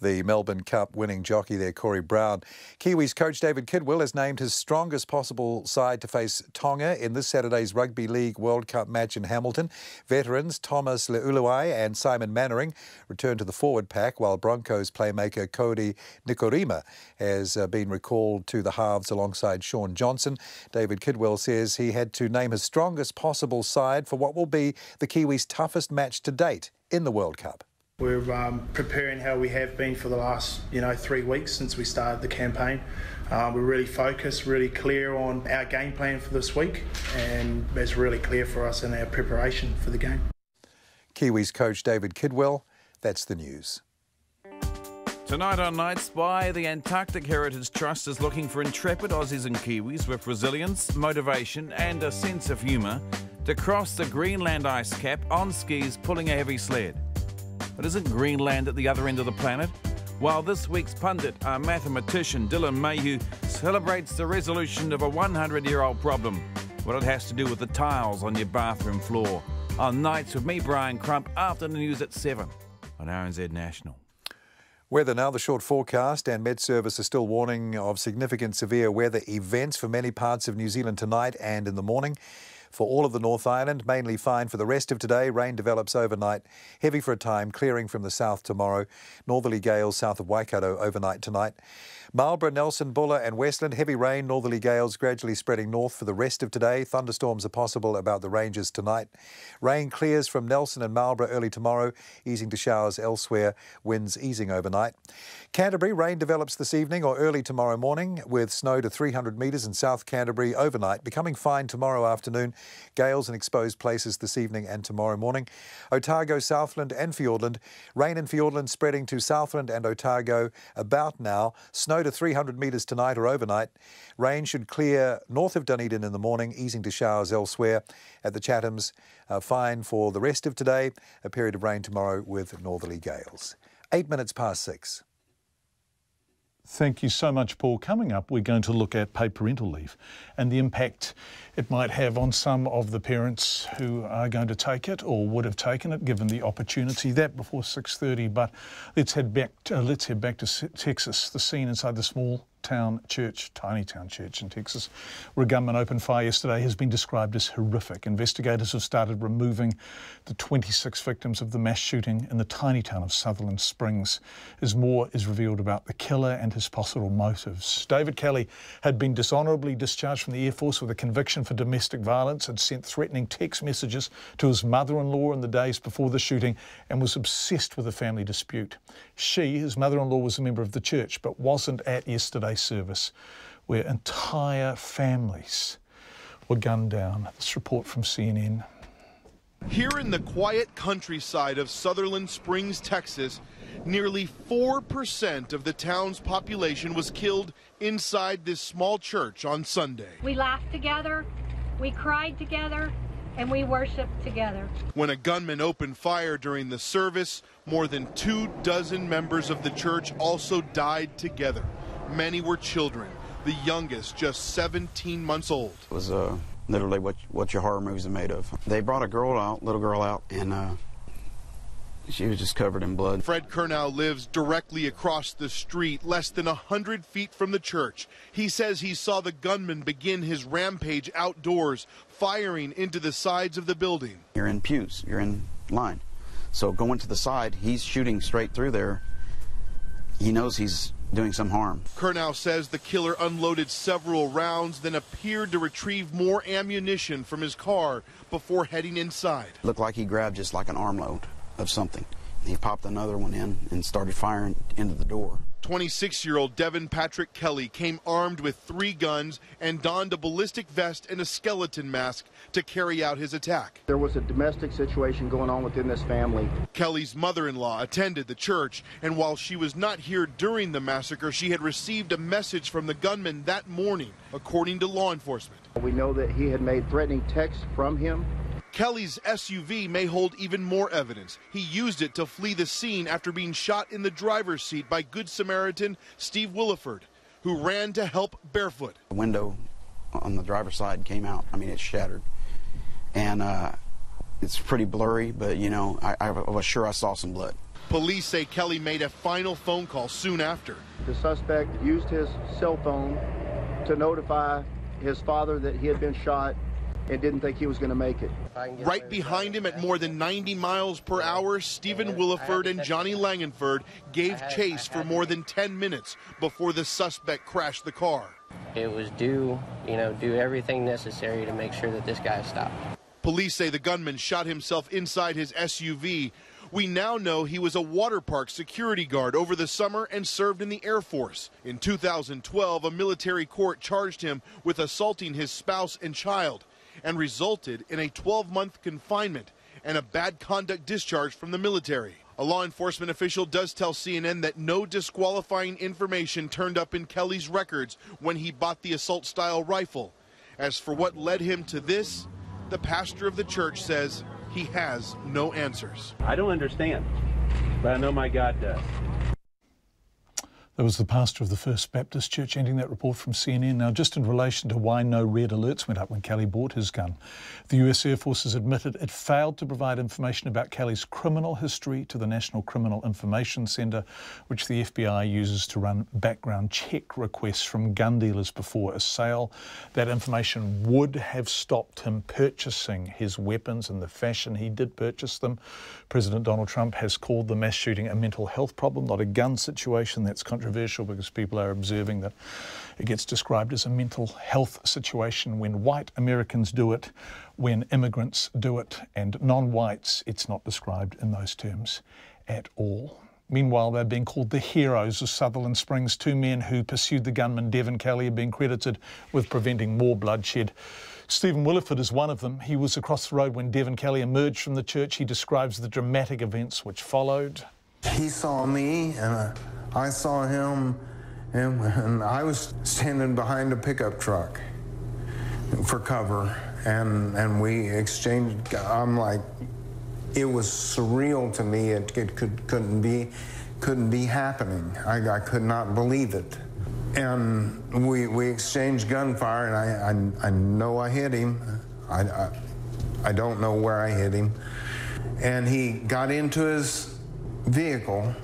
The Melbourne Cup winning jockey there, Corey Brown. Kiwis coach David Kidwell has named his strongest possible side to face Tonga in this Saturday's Rugby League World Cup match in Hamilton. Veterans Thomas Leuluai and Simon Mannering return to the forward pack, while Broncos playmaker Cody Nikorima has been recalled to the halves alongside Sean Johnson. David Kidwell says he had to name his strongest possible side for what will be the Kiwis' toughest match to date in the World Cup. We're preparing how we have been for the last 3 weeks since we started the campaign. We're really focused, really clear on our game plan for this week, and it's really clear for us in our preparation for the game. Kiwis coach David Kidwell, that's the news. Tonight on Night Spy, the Antarctic Heritage Trust is looking for intrepid Aussies and Kiwis with resilience, motivation and a sense of humour to cross the Greenland ice cap on skis pulling a heavy sled. But isn't Greenland at the other end of the planet? While this week's pundit, our mathematician Dylan Mayhew, celebrates the resolution of a 100-year-old problem, what it has to do with the tiles on your bathroom floor. On Nights with me, Brian Crump, after the news at 7 on RNZ National. Weather now, the short forecast, and Met Service is still warning of significant severe weather events for many parts of New Zealand tonight and in the morning. For all of the North Island, mainly fine for the rest of today. Rain develops overnight, heavy for a time, clearing from the south tomorrow. Northerly gales south of Waikato overnight tonight. Marlborough, Nelson, Buller and Westland, heavy rain, northerly gales gradually spreading north for the rest of today. Thunderstorms are possible about the ranges tonight. Rain clears from Nelson and Marlborough early tomorrow, easing to showers elsewhere, winds easing overnight. Canterbury, rain develops this evening or early tomorrow morning, with snow to 300 metres in South Canterbury overnight, becoming fine tomorrow afternoon. Gales in exposed places this evening and tomorrow morning. Otago, Southland and Fiordland. Rain in Fiordland spreading to Southland and Otago about now. Snow to 300 metres tonight or overnight. Rain should clear north of Dunedin in the morning, easing to showers elsewhere. At the Chathams, fine for the rest of today. A period of rain tomorrow with northerly gales. 8 minutes past 6. Thank you so much, Paul. Coming up, we're going to look at paid parental leave and the impact it might have on some of the parents who are going to take it or would have taken it given the opportunity. That before 6:30, but let's head back to Texas, the scene inside the small town church, tiny town church in Texas, where a gunman opened fire yesterday, has been described as horrific. Investigators have started removing the 26 victims of the mass shooting in the tiny town of Sutherland Springs, as more is revealed about the killer and his possible motives. David Kelly had been dishonourably discharged from the Air Force with a conviction for domestic violence, had sent threatening text messages to his mother-in-law in the days before the shooting, and was obsessed with a family dispute. She, his mother-in-law, was a member of the church, but wasn't at yesterday's service, where entire families were gunned down. This report from CNN. Here in the quiet countryside of Sutherland Springs, Texas, nearly 4% of the town's population was killed inside this small church on Sunday. We laughed together, we cried together, and we worshiped together. When a gunman opened fire during the service, more than 24 members of the church also died together. Many were children, the youngest just 17 months old. It was literally what your horror movies are made of. They brought a little girl out, and she was just covered in blood. Fred Kernow lives directly across the street, less than 100 feet from the church. He says he saw the gunman begin his rampage outdoors, firing into the sides of the building. You're in pews, you're in line. So going to the side, he's shooting straight through there. He knows he's doing some harm. Kernow says the killer unloaded several rounds, then appeared to retrieve more ammunition from his car before heading inside. Looked like he grabbed just like an armload of something. He popped another one in and started firing into the door. 26-year-old Devin Patrick Kelly came armed with 3 guns and donned a ballistic vest and a skeleton mask to carry out his attack. There was a domestic situation going on within this family. Kelly's mother-in-law attended the church, and while she was not here during the massacre, she had received a message from the gunman that morning, according to law enforcement. We know that he had made threatening texts from him. Kelly's SUV may hold even more evidence. He used it to flee the scene after being shot in the driver's seat by Good Samaritan Steve Williford, who ran to help barefoot. The window on the driver's side came out. I mean, it's shattered. And it's pretty blurry, but, you know, I was sure I saw some blood. Police say Kelly made a final phone call soon after. The suspect used his cell phone to notify his father that he had been shot and didn't think he was going to make it. Right behind him at more than 90 miles per hour, Stephen Williford and Johnny Langenford gave chase for more than 10 minutes before the suspect crashed the car. It was do everything necessary to make sure that this guy stopped. Police say the gunman shot himself inside his SUV. We now know he was a water park security guard over the summer and served in the Air Force. In 2012, a military court charged him with assaulting his spouse and child, and resulted in a 12-month confinement and a bad conduct discharge from the military. A law enforcement official does tell CNN that no disqualifying information turned up in Kelly's records when he bought the assault-style rifle. As for what led him to this, the pastor of the church says he has no answers. I don't understand, but I know my God does. That was the pastor of the First Baptist Church ending that report from CNN. Now, just in relation to why no red alerts went up when Kelly bought his gun, the US Air Force has admitted it failed to provide information about Kelly's criminal history to the National Criminal Information Centre, which the FBI uses to run background check requests from gun dealers before a sale. That information would have stopped him purchasing his weapons in the fashion he did purchase them. President Donald Trump has called the mass shooting a mental health problem, not a gun situation. That's controversial because people are observing that it gets described as a mental health situation when white Americans do it, when immigrants do it, and non-whites, it's not described in those terms at all. Meanwhile, they're being called the heroes of Sutherland Springs. 2 men who pursued the gunman Devin Kelly have been credited with preventing more bloodshed. Stephen Williford is one of them. He was across the road when Devin Kelly emerged from the church. He describes the dramatic events which followed. He saw me and I saw him, and I was standing behind a pickup truck for cover, and we exchanged. I'm like, it was surreal to me. It couldn't be happening. I could not believe it. And we exchanged gunfire, and I know I hit him. I don't know where I hit him. And he got into his vehicle,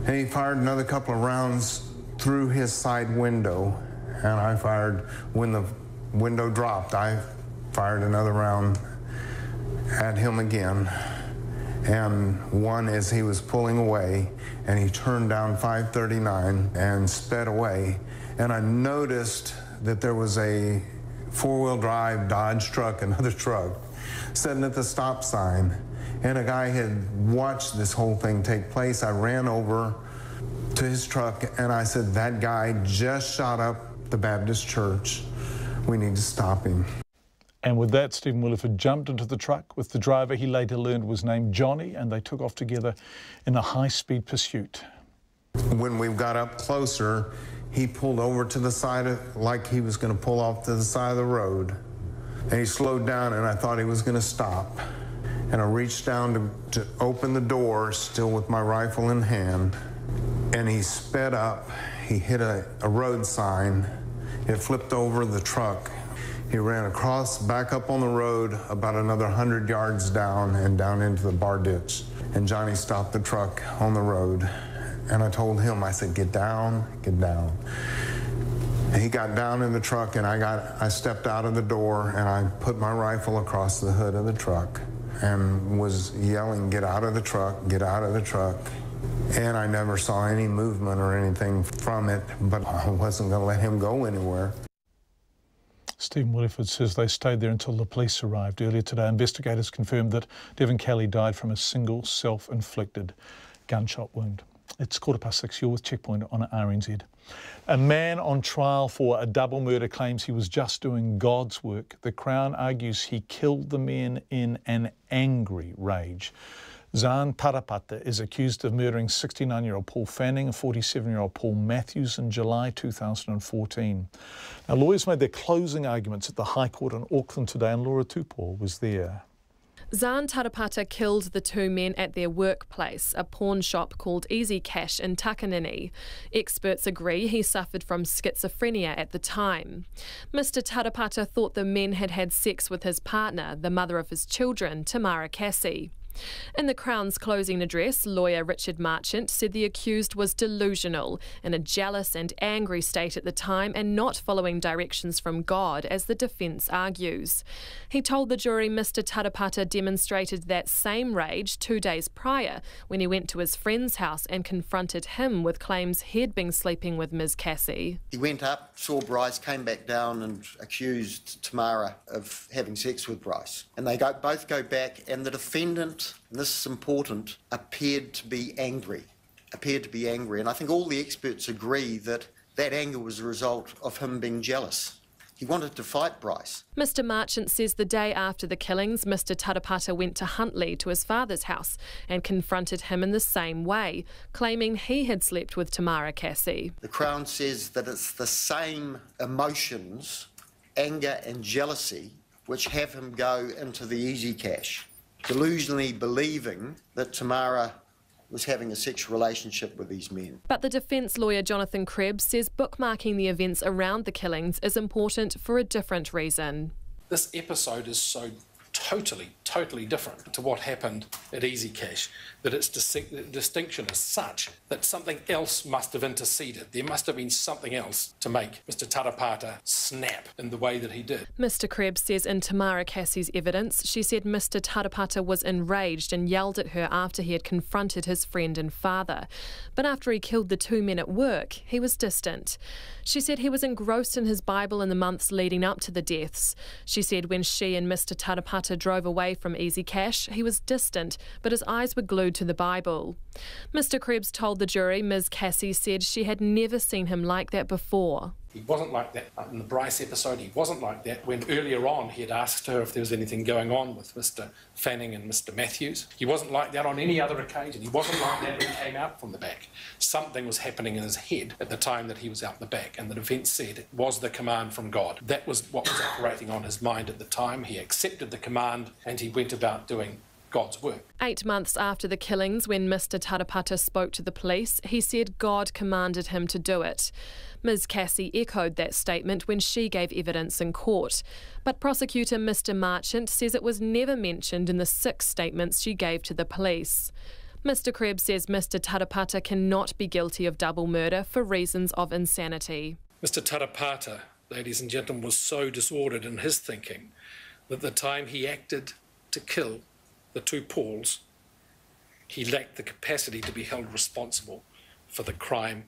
and he fired another couple of rounds through his side window. And I fired, when the window dropped, I fired another round at him again. And one as he was pulling away, and he turned down 539 and sped away. And I noticed that there was a 4-wheel drive Dodge truck, another truck, sitting at the stop sign. And a guy had watched this whole thing take place. I ran over to his truck and I said, that guy just shot up the Baptist church. We need to stop him. And with that, Stephen Williford jumped into the truck with the driver he later learned was named Johnny, and they took off together in a high-speed pursuit. When we got up closer, he pulled over to the side like he was going to pull off to the side of the road. And he slowed down, and I thought he was going to stop. And I reached down to open the door, still with my rifle in hand. And he sped up. He hit a road sign. It flipped over the truck. He ran across, back up on the road, about another 100 yards down and down into the bar ditch. And Johnny stopped the truck on the road. And I told him, I said, get down, get down. And he got down in the truck, and I stepped out of the door, and I put my rifle across the hood of the truck and was yelling, get out of the truck, get out of the truck. And I never saw any movement or anything from it, but I wasn't going to let him go anywhere. Stephen Williford says they stayed there until the police arrived. Earlier today, investigators confirmed that Devon Kelly died from a single self-inflicted gunshot wound. It's 6:15. You're with Checkpoint on RNZ. A man on trial for a double murder claims he was just doing God's work. The Crown argues he killed the men in an angry rage. Zan Tarapata is accused of murdering 69-year-old Paul Fanning and 47-year-old Paul Matthews in July 2014. Now, lawyers made their closing arguments at the High Court in Auckland today, and Laura Tupor was there. Zan Tarapata killed the two men at their workplace, a pawn shop called Easy Cash in Takanini. Experts agree he suffered from schizophrenia at the time. Mr Tarapata thought the men had had sex with his partner, the mother of his children, Tamara Cassie. In the Crown's closing address, lawyer Richard Marchant said the accused was delusional, in a jealous and angry state at the time and not following directions from God, as the defence argues. He told the jury Mr Tarapata demonstrated that same rage 2 days prior when he went to his friend's house and confronted him with claims he'd been sleeping with Ms Cassie. He went up, saw Bryce, came back down and accused Tamara of having sex with Bryce. And they both go back, and the defendant, and this is important, appeared to be angry. And I think all the experts agree that that anger was a result of him being jealous. He wanted to fight Bryce. Mr Marchant says the day after the killings, Mr Tarapata went to Huntly to his father's house and confronted him in the same way, claiming he had slept with Tamara Cassie. The Crown says that it's the same emotions, anger and jealousy, which have him go into the Easy Cash, delusionally believing that Tamara was having a sexual relationship with these men. But the defence lawyer Jonathan Krebs says bookmarking the events around the killings is important for a different reason. This episode is so totally different to what happened at Easy Cash, that its distinction is such that something else must have interceded. There must have been something else to make Mr Tarapata snap in the way that he did. Mr Krebs says in Tamara Cassie's evidence, she said Mr Tarapata was enraged and yelled at her after he had confronted his friend and father. But after he killed the two men at work, he was distant. She said he was engrossed in his Bible in the months leading up to the deaths. She said when she and Mr Tarapata drove away from Easy Cash, he was distant, but his eyes were glued to the Bible. Mr Krebs told the jury Ms Cassie said she had never seen him like that before. He wasn't like that in the Bryce episode. He wasn't like that when earlier on he had asked her if there was anything going on with Mr Fanning and Mr Matthews. He wasn't like that on any other occasion. He wasn't like that when he came out from the back. Something was happening in his head at the time that he was out the back, and the defence said it was the command from God. That was what was operating on his mind at the time. He accepted the command and he went about doing God's work. 8 months after the killings, when Mr Tarapata spoke to the police, he said God commanded him to do it. Ms Cassie echoed that statement when she gave evidence in court. But prosecutor Mr Marchant says it was never mentioned in the 6 statements she gave to the police. Mr Krebs says Mr Tarapata cannot be guilty of double murder for reasons of insanity. Mr Tarapata, ladies and gentlemen, was so disordered in his thinking that the time he acted to kill the two Pauls, he lacked the capacity to be held responsible for the crime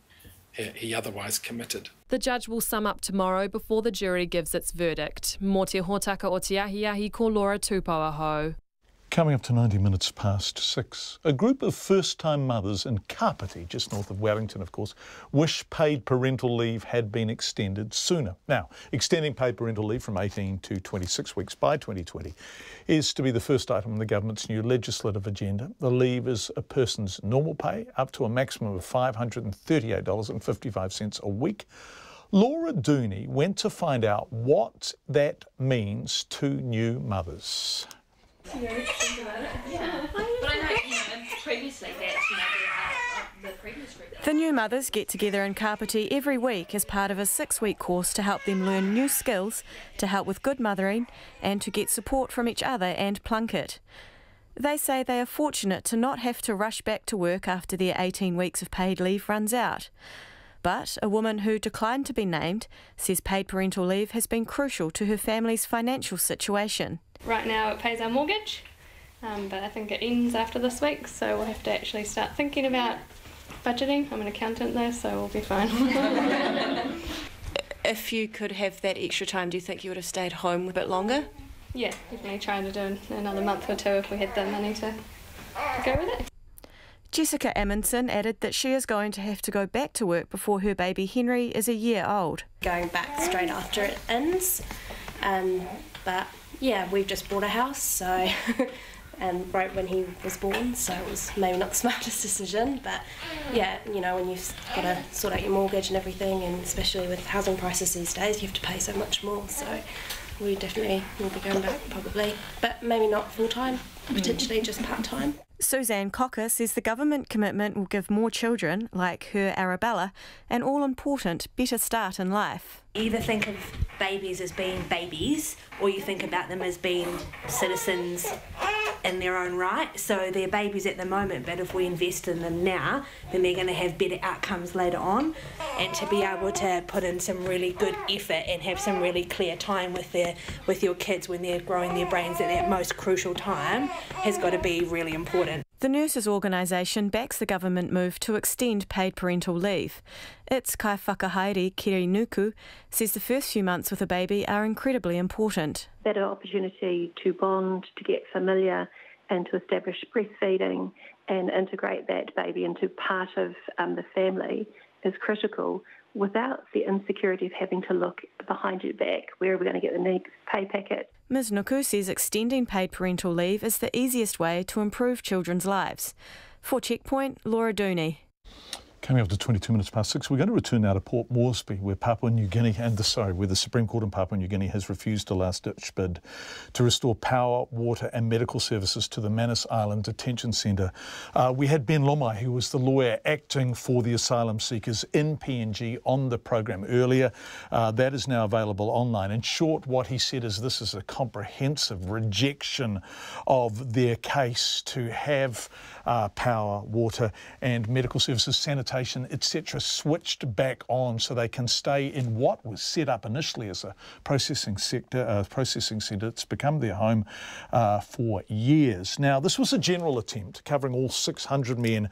he otherwise committed. The judge will sum up tomorrow before the jury gives its verdict. Mō te hōtaka o te ahi ko Laura Tupou aho. Coming up to 90 minutes past 6. A group of first-time mothers in Kapiti, just north of Wellington, of course, wish paid parental leave had been extended sooner. Now, extending paid parental leave from 18 to 26 weeks by 2020 is to be the first item on the government's new legislative agenda. The leave is a person's normal pay, up to a maximum of $538.55 a week. Laura Dooney went to find out what that means to new mothers. The new mothers get together in Kapiti every week as part of a 6-week course to help them learn new skills, to help with good mothering and to get support from each other and Plunkett. They say they are fortunate to not have to rush back to work after their 18 weeks of paid leave runs out. But a woman who declined to be named says paid parental leave has been crucial to her family's financial situation. Right now it pays our mortgage, but I think it ends after this week, so we'll have to actually start thinking about budgeting. I'm an accountant though, so we'll be fine. If you could have that extra time, do you think you would have stayed home a bit longer? Yeah, definitely trying to do another month or two if we had the money to go with it. Jessica Amundsen added that she is going to have to go back to work before her baby Henry is a year old. Going back straight after it ends, but yeah, we've just bought a house, so right when he was born, so it was maybe not the smartest decision, but yeah, you know, when you've got to sort out your mortgage and everything, and especially with housing prices these days, you have to pay so much more, so we definitely will be going back probably, but maybe not full-time, potentially just part-time. Suzanne Cocker says the government commitment will give more children, like her Arabella, an all-important better start in life. Either think of babies as being babies, or you think about them as being citizens in their own right. So they're babies at the moment, but if we invest in them now, then they're going to have better outcomes later on. And to be able to put in some really good effort and have some really clear time with your kids when they're growing their brains at that most crucial time has got to be really important. The nurses' organisation backs the government move to extend paid parental leave. Its Kaiwhakahaere Kirinuku says the first few months with a baby are incredibly important. That opportunity to bond, to get familiar and to establish breastfeeding and integrate that baby into part of the family is critical without the insecurity of having to look behind your back. Where are we going to get the next pay packet? Ms Nuku says extending paid parental leave is the easiest way to improve children's lives. For Checkpoint, Laura Dooney. Coming up to 22 minutes past 6, we're going to return now to Port Moresby, where where the Supreme Court in Papua New Guinea has refused a last-ditch bid to restore power, water and medical services to the Manus Island detention centre. We had Ben Lomai, who was the lawyer acting for the asylum seekers in PNG, on the program earlier. That is now available online. In short, what he said is this is a comprehensive rejection of their case to have power, water and medical services, sanitation, etc. switched back on so they can stay in what was set up initially as a processing centre. It's become their home for years. Now, this was a general attempt covering all 600 men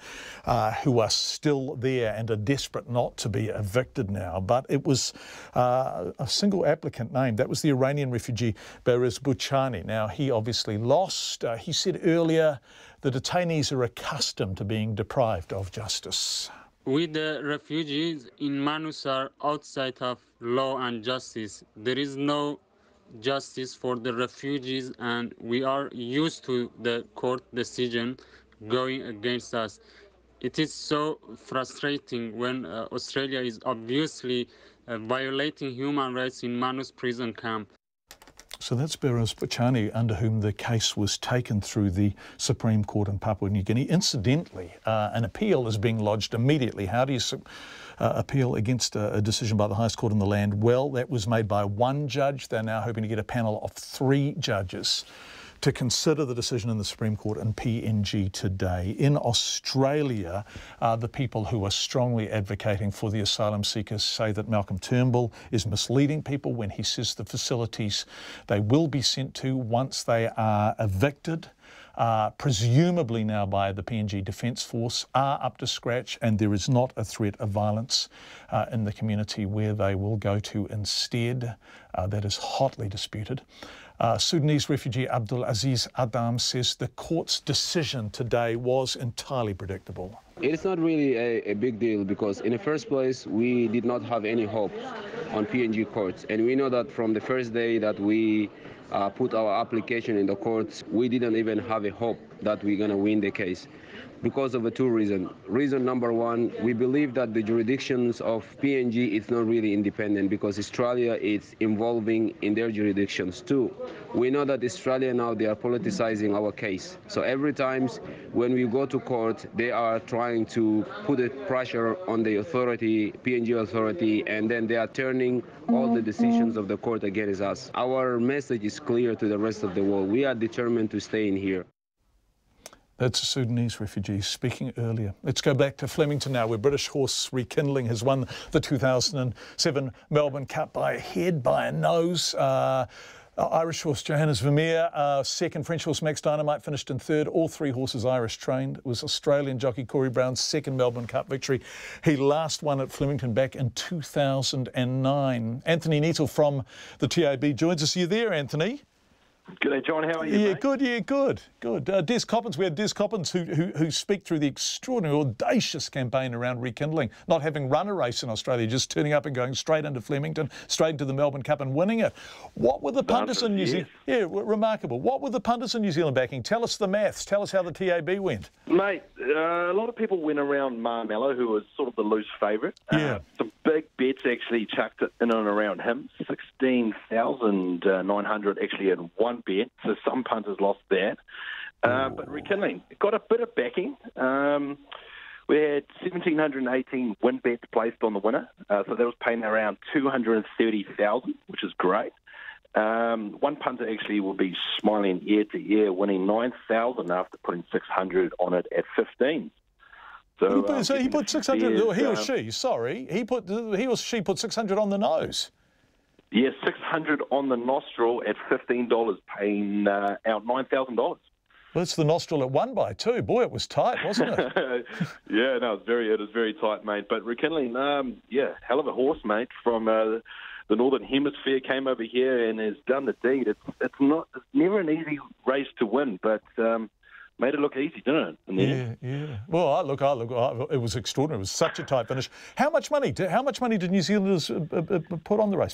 who are still there and are desperate not to be evicted now, but it was a single applicant named. That was the Iranian refugee Bariz Buchani. Now, he obviously lost. He said earlier the detainees are accustomed to being deprived of justice. We, the refugees in Manus, are outside of law and justice. There is no justice for the refugees, and we are used to the court decision going against us. It is so frustrating when Australia is obviously violating human rights in Manus prison camp. So that's Bariz Buchani, under whom the case was taken through the Supreme Court in Papua New Guinea. Incidentally, an appeal is being lodged immediately. How do you appeal against a decision by the highest court in the land? Well, that was made by one judge. They're now hoping to get a panel of 3 judges to consider the decision in the Supreme Court in PNG today. In Australia, the people who are strongly advocating for the asylum seekers say that Malcolm Turnbull is misleading people when he says the facilities they will be sent to once they are evicted, presumably now by the PNG Defence Force, are up to scratch, and there is not a threat of violence in the community where they will go to instead. That is hotly disputed. Sudanese refugee Abdul Aziz Adam says the court's decision today was entirely predictable. It's not really a big deal because in the first place we did not have any hope on PNG courts, and we know that from the first day that we put our application in the courts, we didn't even have a hope that we're going to win the case because of two reasons. Reason number one, we believe that the jurisdictions of PNG is not really independent because Australia is involving in their jurisdictions too. We know that Australia now, they are politicizing our case. So every time when we go to court, they are trying to put a pressure on the authority, PNG authority, and then they are turning all the decisions of the court against us. Our message is clear to the rest of the world. We are determined to stay in here. That's a Sudanese refugee speaking earlier. Let's go back to Flemington now, where British horse Rekindling has won the 2007 Melbourne Cup by a head, by a nose. Irish horse Johannes Vermeer, second. French horse Max Dynamite finished in third. All three horses Irish trained. It was Australian jockey Corey Brown's second Melbourne Cup victory. He last won at Flemington back in 2009. Anthony Neatle from the TAB joins us. Are you there, Anthony? G'day, John. How are you, Yeah, mate? good, yeah, good. Des Coppins, we had Des Coppins who speak through the extraordinary, audacious campaign around Rekindling, not having run a race in Australia, just turning up and going straight into Flemington, straight into the Melbourne Cup and winning it. What were the punters in New Zealand? Yeah, remarkable. What were the punters in New Zealand backing? Tell us the maths. Tell us how the TAB went. Mate, a lot of people went around Marmello, who was sort of the loose favourite. Yeah. Some big bets actually chucked it in and around him. 16,900 actually in one bet, so some punters lost that. But Rekindling got a bit of backing. We had 1,718 win bets placed on the winner, so that was paying around 230,000, which is great. One punter actually will be smiling ear to ear, winning 9,000 after putting 600 on it at 15. So he put 600. He or she, sorry, he or she put 600 on the nose. Yes, 600 on the nostril at $15, paying out $9,000. Well, it's the nostril it won by too. Boy, it was tight, wasn't it? Yeah, no, it was very tight, mate. But Rekindling, yeah, hell of a horse, mate, from the Northern Hemisphere, came over here and has done the deed. It's never an easy race to win, but made it look easy, didn't it? Yeah. Well, I look, it was extraordinary. It was such a tight finish. How much money did New Zealanders bet on the race?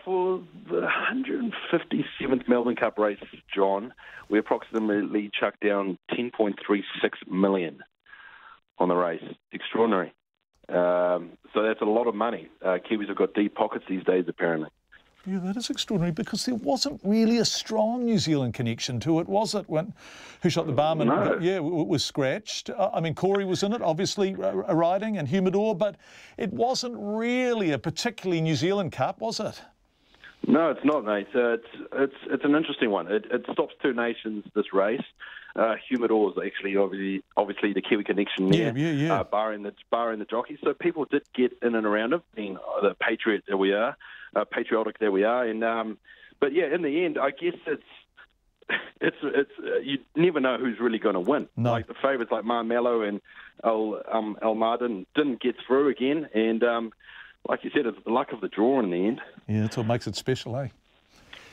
For the 157th Melbourne Cup race, John, we approximately chucked down 10.36 million on the race. Extraordinary. So that's a lot of money. Kiwis have got deep pockets these days, apparently. Yeah, that is extraordinary because there wasn't really a strong New Zealand connection to it, was it? When Who Shot the Barman? No. Yeah, it was scratched. I mean, Corey was in it, obviously, riding, and Humidor, but it wasn't really a particularly New Zealand Cup, was it? No, it's not, mate. It's an interesting one. It stops two nations, this race. Humidor is actually obviously the Kiwi connection there, yeah. Barring the jockeys. So people did get in and around it, being the patriot that we are, patriotic that we are. And but yeah, in the end, I guess it's you never know who's really going to win. No. Like the favourites like Marmello and El Marden didn't get through again, and like you said, it's the luck of the draw in the end. Yeah, that's what makes it special, eh?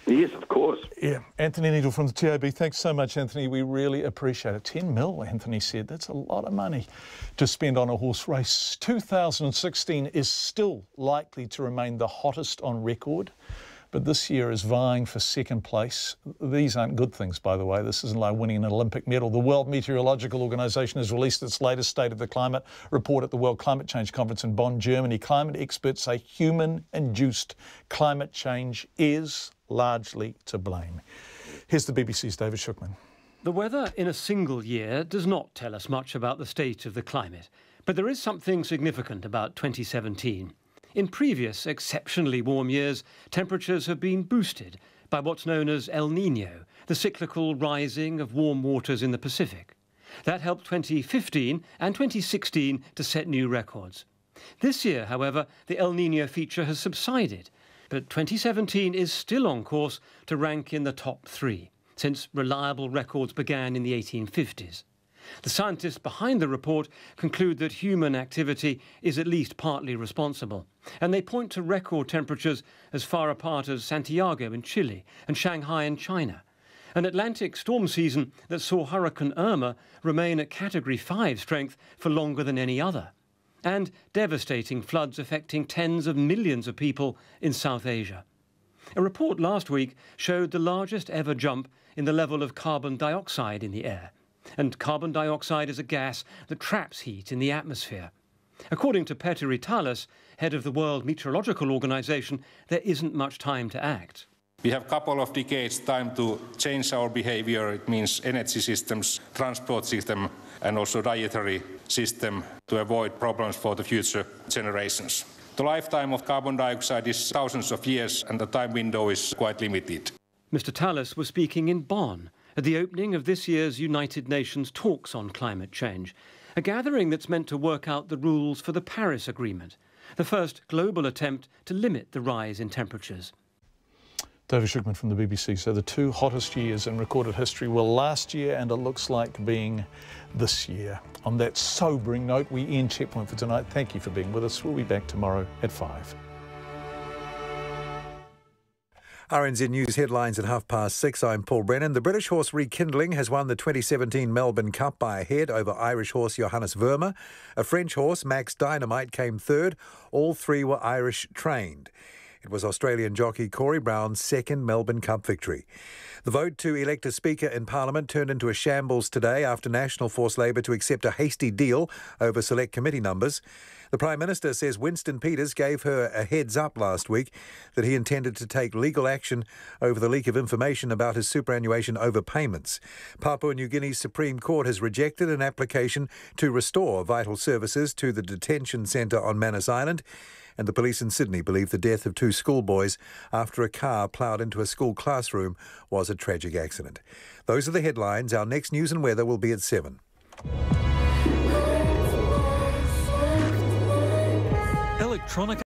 Yes, of course. Yeah, Anthony Needle from the TAB. Thanks so much, Anthony. We really appreciate it. 10 mil, Anthony said. That's a lot of money to spend on a horse race. 2016 is still likely to remain the hottest on record, but this year is vying for second place. These aren't good things, by the way. This isn't like winning an Olympic medal. The World Meteorological Organization has released its latest State of the Climate report at the World Climate Change Conference in Bonn, Germany. Climate experts say human-induced climate change is largely to blame. Here's the BBC's David Shookman. The weather in a single year does not tell us much about the state of the climate, but there is something significant about 2017. In previous exceptionally warm years, temperatures have been boosted by what's known as El Niño, the cyclical rising of warm waters in the Pacific. That helped 2015 and 2016 to set new records. This year, however, the El Niño feature has subsided, but 2017 is still on course to rank in the top 3, since reliable records began in the 1850s. The scientists behind the report conclude that human activity is at least partly responsible, and they point to record temperatures as far apart as Santiago in Chile and Shanghai in China, an Atlantic storm season that saw Hurricane Irma remain at Category 5 strength for longer than any other, and devastating floods affecting tens of millions of people in South Asia. A report last week showed the largest ever jump in the level of carbon dioxide in the air. And carbon dioxide is a gas that traps heat in the atmosphere. According to Petteri Talas, head of the World Meteorological Organization, there isn't much time to act. We have a couple of decades time to change our behavior. It means energy systems, transport system, and also dietary system to avoid problems for the future generations. The lifetime of carbon dioxide is thousands of years, and the time window is quite limited. Mr. Talas was speaking in Bonn at the opening of this year's United Nations talks on climate change, a gathering that's meant to work out the rules for the Paris Agreement, the first global attempt to limit the rise in temperatures. David Shugman from the BBC. So the two hottest years in recorded history were last year, and it looks like being this year. On that sobering note, we end Checkpoint for tonight. Thank you for being with us. We'll be back tomorrow at 5. RNZ News headlines at 6:30. I'm Paul Brennan. The British horse Rekindling has won the 2017 Melbourne Cup by a head over Irish horse Johannes Verma. A French horse, Max Dynamite, came third. All three were Irish trained. It was Australian jockey Corey Brown's second Melbourne Cup victory. The vote to elect a Speaker in Parliament turned into a shambles today after National Force Labour to accept a hasty deal over select committee numbers. The Prime Minister says Winston Peters gave her a heads up last week that he intended to take legal action over the leak of information about his superannuation overpayments. Papua New Guinea's Supreme Court has rejected an application to restore vital services to the detention centre on Manus Island. And the police in Sydney believe the death of two schoolboys after a car ploughed into a school classroom was a tragic accident. Those are the headlines. Our next news and weather will be at 7. Electronic